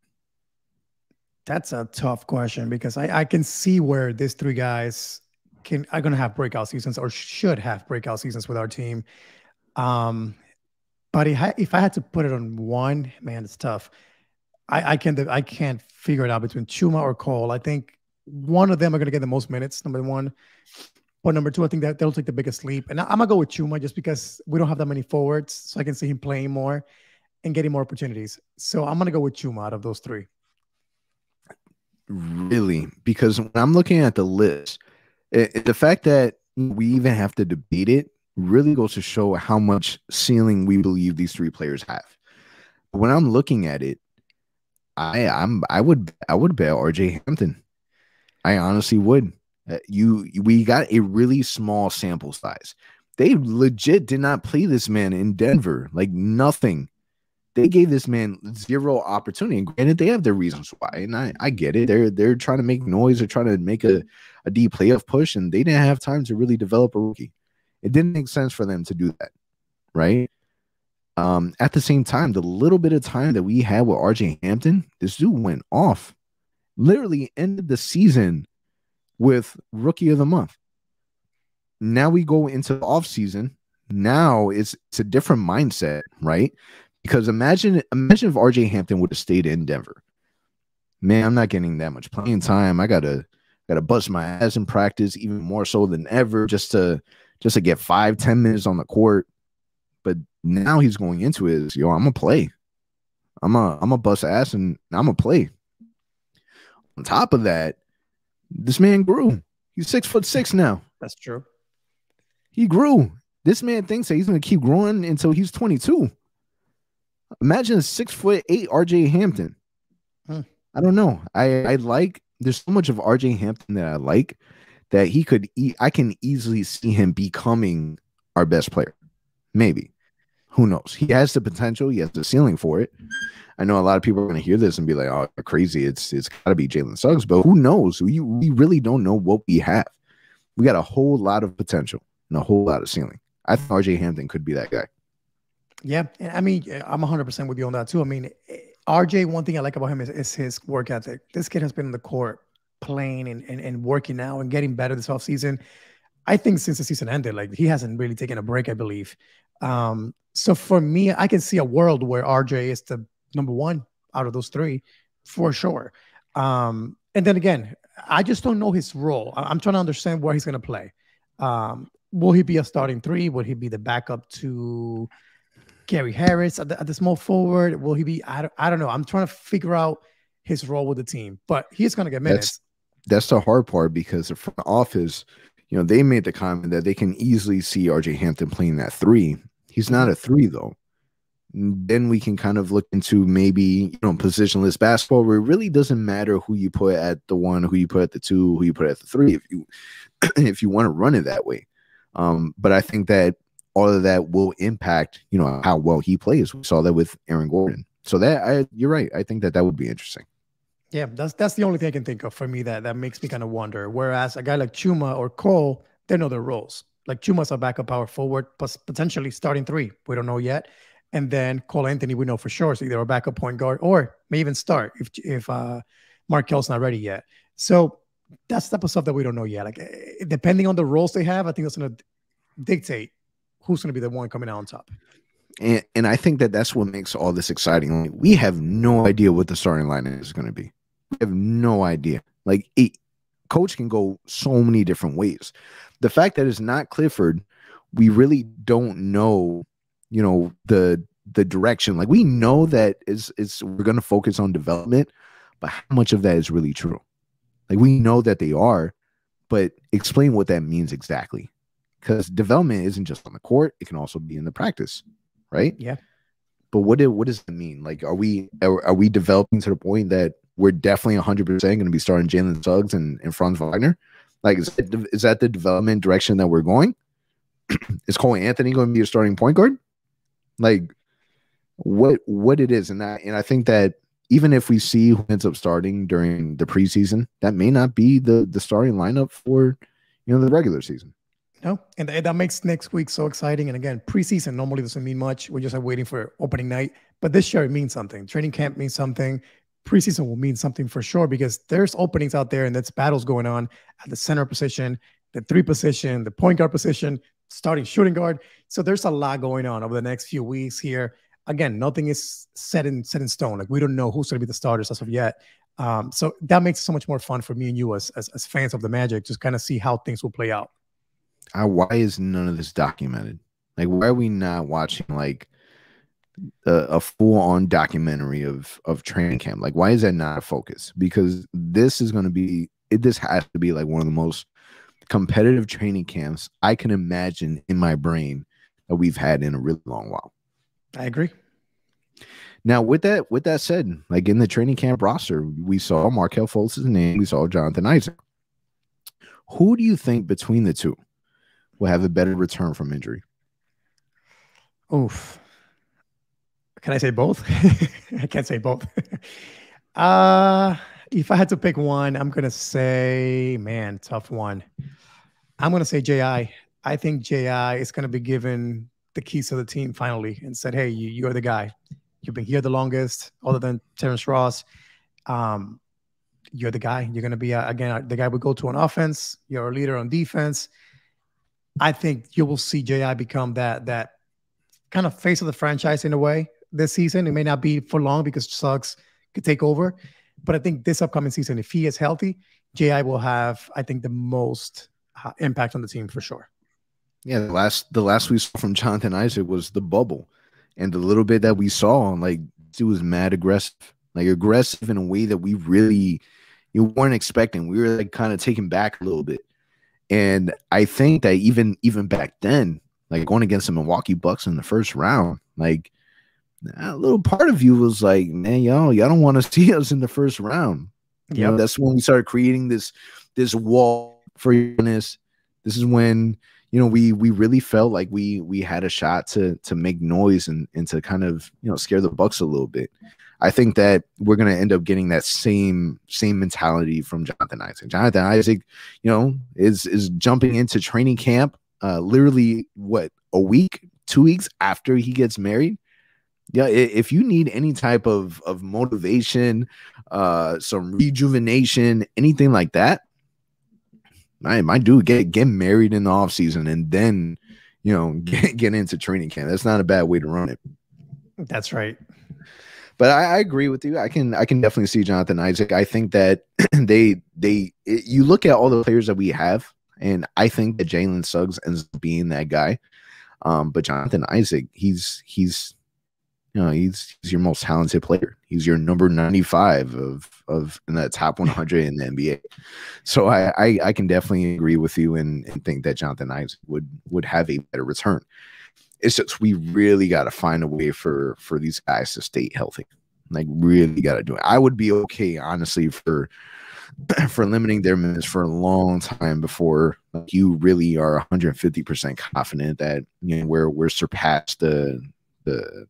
That's a tough question, because I can see where these three guys are going to have breakout seasons or should have breakout seasons with our team. But But if I had to put it on one, man, it's tough. I can't figure it out between Chuma or Cole. I think one of them are going to get the most minutes, number one. But number two, I think that they'll take the biggest leap. And I'm going to go with Chuma just because we don't have that many forwards. So I can see him playing more and getting more opportunities. So I'm going to go with Chuma out of those three. Really? Because when I'm looking at the list, the fact that we even have to debate it really goes to show how much ceiling we believe these three players have. But when I'm looking at it, I would bet RJ Hampton. I honestly would. We got a really small sample size. They legit did not play this man in Denver, like nothing. They gave this man zero opportunity. And granted, they have their reasons why, and I get it. They're trying to make noise. They're trying to make a deep playoff push, and they didn't have time to really develop a rookie. It didn't make sense for them to do that, right? At the same time, the little bit of time that we had with RJ Hampton, this dude went off. Literally ended the season with Rookie of the Month. Now we go into the offseason. Now it's a different mindset, right? Because imagine if RJ Hampton would have stayed in Denver. Man, I'm not getting that much playing time. I gotta bust my ass in practice even more so than ever just to get 5-10 minutes on the court. But now he's going into it. I'm gonna play. I'm a bust ass and I'm gonna play. On top of that, this man grew. He's 6'6" now. That's true. He grew. This man thinks that he's gonna keep growing until he's 22. Imagine a 6'8" RJ Hampton. I don't know. There's so much of RJ Hampton that I like that I can easily see him becoming our best player. Maybe. Who knows? He has the potential. He has the ceiling for it. I know a lot of people are going to hear this and be like, oh, crazy. It's got to be Jalen Suggs. But who knows? We really don't know what we have. We got a whole lot of potential and a whole lot of ceiling. I think RJ Hampton could be that guy. Yeah. And I mean, I'm 100% with you on that too. I mean, RJ, one thing I like about him is his work ethic. This kid has been on the court playing and working out and getting better this offseason. I think since the season ended, like he hasn't really taken a break, I believe. So for me, I can see a world where RJ is the number one out of those three for sure. And then again, I just don't know his role. I'm trying to understand where he's going to play. Will he be a starting three? Will he be the backup to Gary Harris at the small forward? Will he be? I don't know. I'm trying to figure out his role with the team, but he's going to get minutes. That's the hard part because the front office, they made the comment that they can easily see RJ Hampton playing that three. He's not a three though. Then we can kind of look into maybe, positionless basketball where it really doesn't matter who you put at the one, who you put at the two, who you put at the three, if you want to run it that way. But I think that all of that will impact, how well he plays. We saw that with Aaron Gordon. So you're right. I think that would be interesting. Yeah, that's the only thing I can think of for me that makes me kind of wonder. Whereas a guy like Chuma or Cole, they know their roles. Like Chuma's a backup power forward, plus potentially starting three. We don't know yet. And then Cole Anthony, we know for sure. So either a backup point guard or may even start if Markel's not ready yet. So that's the type of stuff that we don't know yet. Like depending on the roles they have, I think that's going to dictate who's going to be the one coming out on top. And I think that's what makes all this exciting. We have no idea what the starting lineup is going to be. We have no idea. Like coach can go so many different ways. The fact that it's not Clifford, we really don't know, the direction. Like we know that we're going to focus on development, but how much of that is really true? Like we know that they are, but explain what that means exactly. Because development isn't just on the court; it can also be in the practice, right? Yeah. But what does it mean? Like, are we developing to the point that we're definitely 100% going to be starting Jalen Suggs and Franz Wagner? Like, is that the development direction that we're going? Is Cole Anthony going to be a starting point guard? Like, what it is, and I think that even if we see who ends up starting during the preseason, that may not be the starting lineup for the regular season. No, and that makes next week so exciting. And again, preseason normally doesn't mean much. We're just waiting for opening night. But this year it means something. Training camp means something. Preseason will mean something for sure because there's openings out there and there's battles going on at the center position, the three position, the point guard position, starting shooting guard. So there's a lot going on over the next few weeks here. Again, nothing is set in stone. Like we don't know who's going to be the starters as of yet. So that makes it so much more fun for me and you as fans of the Magic, just kind of see how things will play out. Why is none of this documented? Like, why are we not watching like a full-on documentary of training camp? Like, why is that not a focus? Because this is going to be, this has to be like one of the most competitive training camps I can imagine in my brain that we've had in a really long while. I agree. Now, with that said, like in the training camp roster, we saw Markelle Fultz's name, we saw Jonathan Isaac. Who do you think between the two will have a better return from injury? Oof. Can I say both? I can't say both. If I had to pick one, I'm going to say, man, tough one. I'm going to say J.I. I think J.I. is going to be given the keys to the team finally and said, hey, you're the guy. You've been here the longest, other than Terrence Ross. You're the guy. You're going to be, again, the guy we go to on offense. You're a leader on defense. I think you will see J.I. become that kind of face of the franchise in a way this season. It may not be for long because Suggs could take over. But I think this upcoming season, if he is healthy, J.I. will have, I think, the most impact on the team for sure. Yeah, the last we saw from Jonathan Isaac was the bubble. And the little bit that we saw, like, he was mad aggressive. Like, aggressive in a way that we really weren't expecting. We were, like, kind of taken back a little bit. And I think that even back then, like, going against the Milwaukee Bucks in the first round, like, a little part of you was like, man, y'all don't want to see us in the first round. You know, that's when we started creating this wall for Giannis. This is when, you know, we really felt like we had a shot to make noise and to kind of, you know, scare the Bucks a little bit. I think that we're going to end up getting that same mentality from Jonathan Isaac. Jonathan Isaac, you know, is jumping into training camp literally, what, a week, 2 weeks after he gets married. Yeah, if you need any type of motivation, some rejuvenation, anything like that, my dude, get married in the off season and then, you know, get into training camp. That's not a bad way to run it. That's right. But I agree with you. I can definitely see Jonathan Isaac. I think that you look at all the players that we have, and I think that Jalen Suggs ends up being that guy. But Jonathan Isaac, he's you know, he's your most talented player. He's your number 95 of in that top 100 in the NBA. So I can definitely agree with you and think that Jonathan Isaac would have a better return. It's just we really got to find a way for these guys to stay healthy. Like, really got to do it. I would be okay, honestly, for limiting their minutes for a long time before you really are 150% confident that, you know, we're surpassed the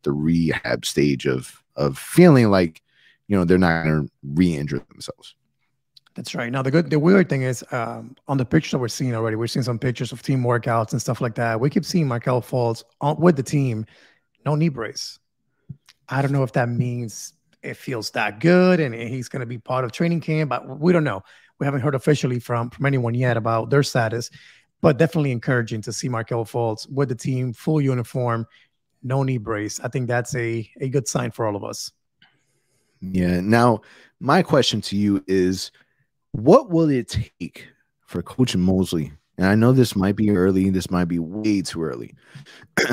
rehab stage of feeling like, you know, they're not going to re-injure themselves. That's right. Now, the weird thing is, on the pictures that we're seeing already, we're seeing some pictures of team workouts and stuff like that. We keep seeing Markelle Fultz with the team, no knee brace. I don't know if that means it feels that good and he's going to be part of training camp, but we don't know. We haven't heard officially from anyone yet about their status, but definitely encouraging to see Markelle Fultz with the team, full uniform, no knee brace. I think that's a good sign for all of us. Yeah. Now, my question to you is, what will it take for Coach Mosley? And I know this might be early, this might be way too early,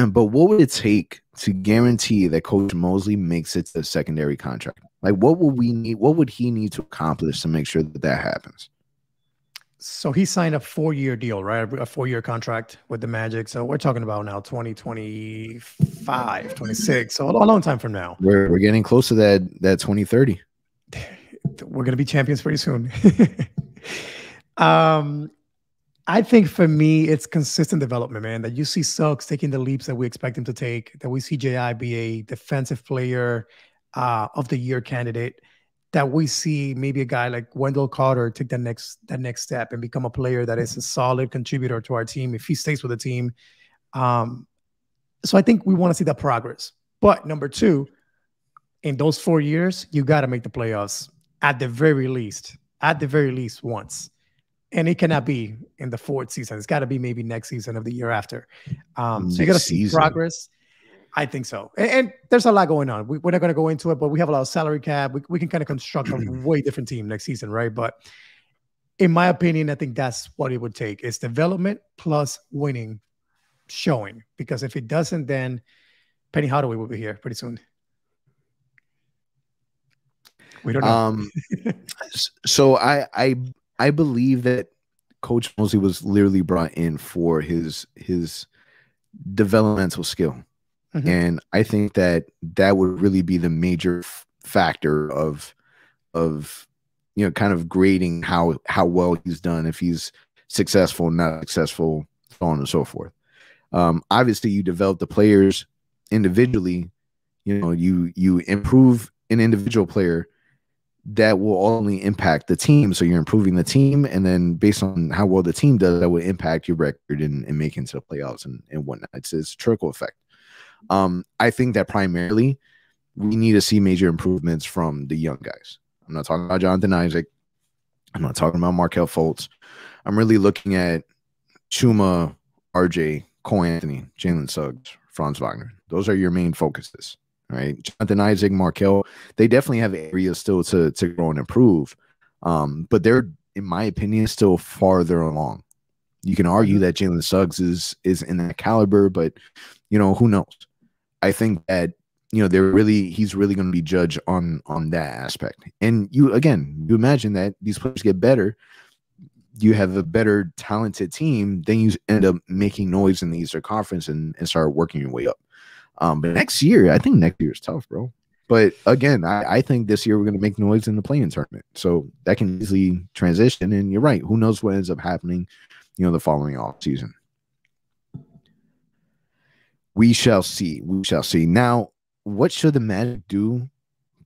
but what would it take to guarantee that Coach Mosley makes it to a secondary contract? Like, what will we need? What would he need to accomplish to make sure that happens? So he signed a 4-year deal, right? A 4-year contract with the Magic. So we're talking about now 2025, 26. So a long time from now. We're getting close to that 2030. We're going to be champions pretty soon. I think for me, it's consistent development, man, that you see Suggs taking the leaps that we expect him to take, that we see J.I. be a defensive player of the year candidate, that we see maybe a guy like Wendell Carter take that next step and become a player that is a solid contributor to our team if he stays with the team. So I think we want to see that progress. But number two, in those 4 years, you got to make the playoffs at the very least once. And it cannot be in the fourth season. It's got to be maybe next season of the year after. So you got to see progress. I think so. And there's a lot going on. We're not going to go into it, but we have a lot of salary cap. We can kind of construct a way different team next season, right? But in my opinion, I think that's what it would take. It's development plus winning, showing. Because if it doesn't, then Penny Hardaway will be here pretty soon. We don't know. So I believe that Coach Mosley was literally brought in for his developmental skill. Mm-hmm. And I think that would really be the major factor of kind of grading how well he's done, if he's successful, not successful, so on and so forth. Obviously, you develop the players individually. You improve an individual player, that will only impact the team. So you're improving the team, and then based on how well the team does, that will impact your record and make it to the playoffs and whatnot. It's a trickle effect. I think that primarily we need to see major improvements from the young guys. I'm not talking about Jonathan Isaac. I'm not talking about Markelle Fultz. I'm really looking at Chuma, RJ, Cole Anthony, Jalen Suggs, Franz Wagner. Those are your main focuses. All right, Jonathan Isaac, Markelle, they definitely have areas still to grow and improve, but they're, in my opinion, still farther along. You can argue that Jalen Suggs is in that caliber, but who knows? I think that he's really going to be judged on that aspect. And you imagine that these players get better, you have a better talented team, then you end up making noise in the Eastern Conference and start working your way up. But next year, I think next year is tough, bro. But again, I think this year we're going to make noise in the play-in tournament. So that can easily transition. And you're right. Who knows what ends up happening, the following off season. We shall see. We shall see. Now, what should the Magic do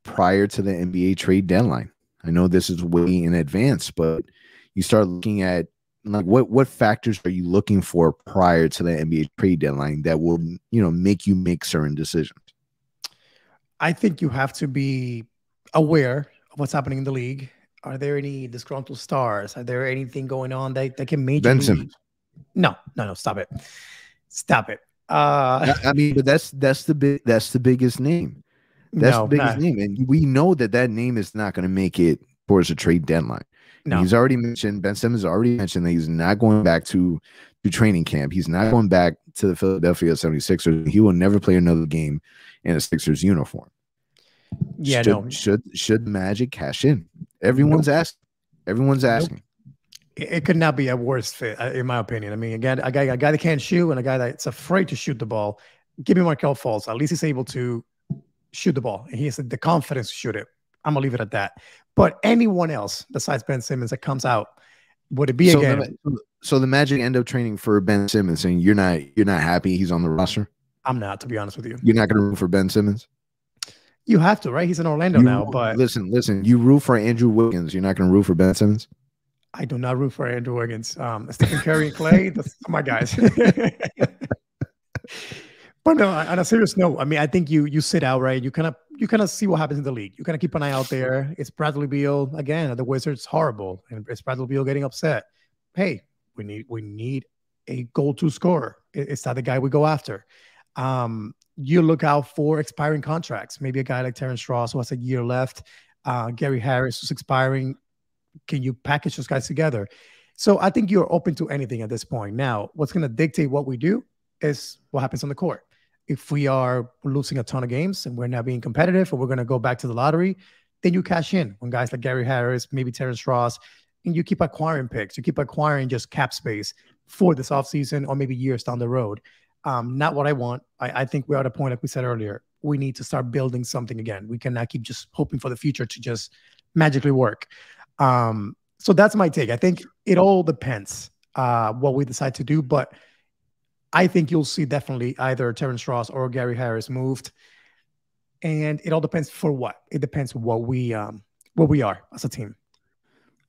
prior to the NBA trade deadline? I know this is way in advance, but you start looking at, like, what factors are you looking for prior to the NBA trade deadline that will, make you make certain decisions? I think you have to be aware of what's happening in the league. Are there any disgruntled stars? Are there anything going on that can make Ben Simmons? No, stop it. Stop it. I mean, but that's the biggest name. That's the biggest name. And we know that name is not going to make it towards a trade deadline. No. He's already mentioned, Ben Simmons already mentioned that he's not going back to training camp. He's not going back to the Philadelphia 76ers. He will never play another game in a Sixers uniform. Yeah, should Magic cash in? Everyone's asking. Everyone's asking. It could not be a worse fit, in my opinion. I mean, again, a guy that can't shoot and a guy that's afraid to shoot the ball. Give me Markelle Fultz. At least he's able to shoot the ball, and he has the confidence to shoot it. I'm gonna leave it at that. But anyone else besides Ben Simmons that comes out, would it be again? So the Magic end up training for Ben Simmons, and you're not happy he's on the roster? I'm not, to be honest with you. You're not going to root for Ben Simmons? You have to, right? He's in Orlando now. But listen. You root for Andrew Wiggins. You're not going to root for Ben Simmons? I do not root for Andrew Wiggins. Stephen Curry and Clay, that's my guys. But no, on a serious note, I mean, I think you sit out, right? You kind of see what happens in the league. You kind of keep an eye out there. It's Bradley Beal again. The Wizards horrible, and it's Bradley Beal getting upset. Hey, we need a go-to scorer. It's not the guy we go after. You look out for expiring contracts. Maybe a guy like Terrence Ross who has a year left. Gary Harris who's expiring. Can you package those guys together? So I think you're open to anything at this point. Now, what's going to dictate what we do is what happens on the court. If we are losing a ton of games and we're not being competitive, or we're going to go back to the lottery, then you cash in on guys like Gary Harris, maybe Terrence Ross, and you keep acquiring picks. You keep acquiring just cap space for this offseason or maybe years down the road. Not what I want. I think we're at a point, like we said earlier, we need to start building something again. We cannot keep just hoping for the future to just magically work. So that's my take. I think it all depends what we decide to do, but I think you'll see definitely either Terrence Ross or Gary Harris moved, and it all depends for what. It depends what we are as a team.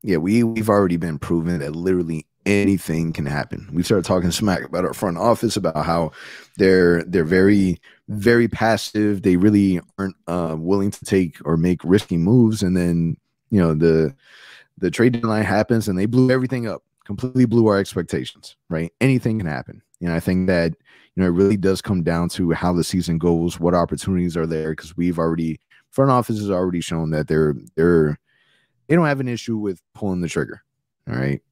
Yeah, we've already been proven that literally anything can happen. We started talking smack about our front office, about how they're very, very passive. They really aren't willing to take or make risky moves, and then the trade deadline happens and they blew everything up. completely blew our expectations, right? Anything can happen. And I think that, it really does come down to how the season goes, what opportunities are there, because front office has already shown that they don't have an issue with pulling the trigger. All right.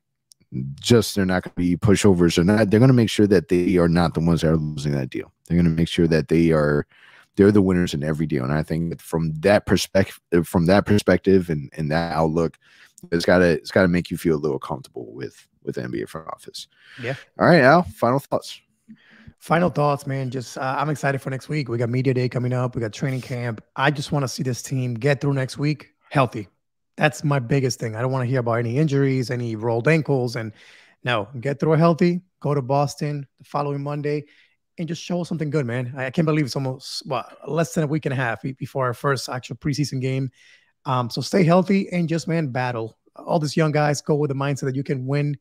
Just they're not going to be pushovers. They're going to make sure that they are not the ones that are losing that deal. They're going to make sure that they're the winners in every deal. And I think that from that perspective and that outlook, it's got to make you feel a little comfortable with the NBA front office. Yeah. All right, Al, final thoughts. Final thoughts, man. Just I'm excited for next week. We got media day coming up. We got training camp. I just want to see this team get through next week healthy. That's my biggest thing. I don't want to hear about any injuries, any rolled ankles, and no, get through it healthy. Go to Boston the following Monday and just show us something good, man. I can't believe it's almost less than a week and a half before our first actual preseason game. So stay healthy and just, man, battle. All these young guys go with the mindset that you can win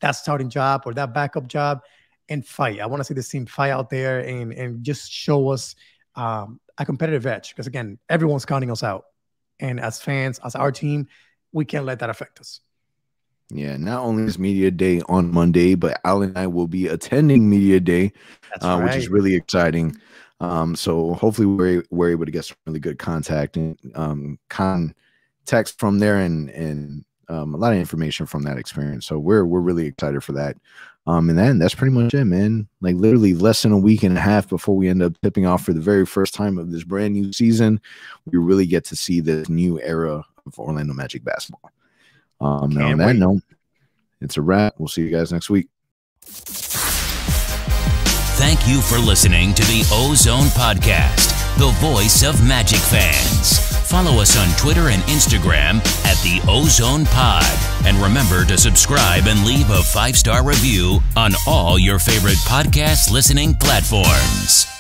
that starting job or that backup job and fight. I want to see this team fight out there and just show us a competitive edge. Because, again, everyone's counting us out. And as fans, as our team, we can't let that affect us. Yeah, not only is Media Day on Monday, but Al and I will be attending Media Day, which is really exciting. So hopefully we're able to get some really good contact and context from there and a lot of information from that experience. So we're really excited for that. And then that's pretty much it, man. Like literally less than a week and a half before we end up tipping off for the very first time of this brand new season, we really get to see this new era of Orlando Magic basketball. Now on that note, it's a wrap. We'll see you guys next week. Thank you for listening to the OZone Podcast, the voice of Magic fans. Follow us on Twitter and Instagram at the OZone Pod. And remember to subscribe and leave a 5-star review on all your favorite podcast listening platforms.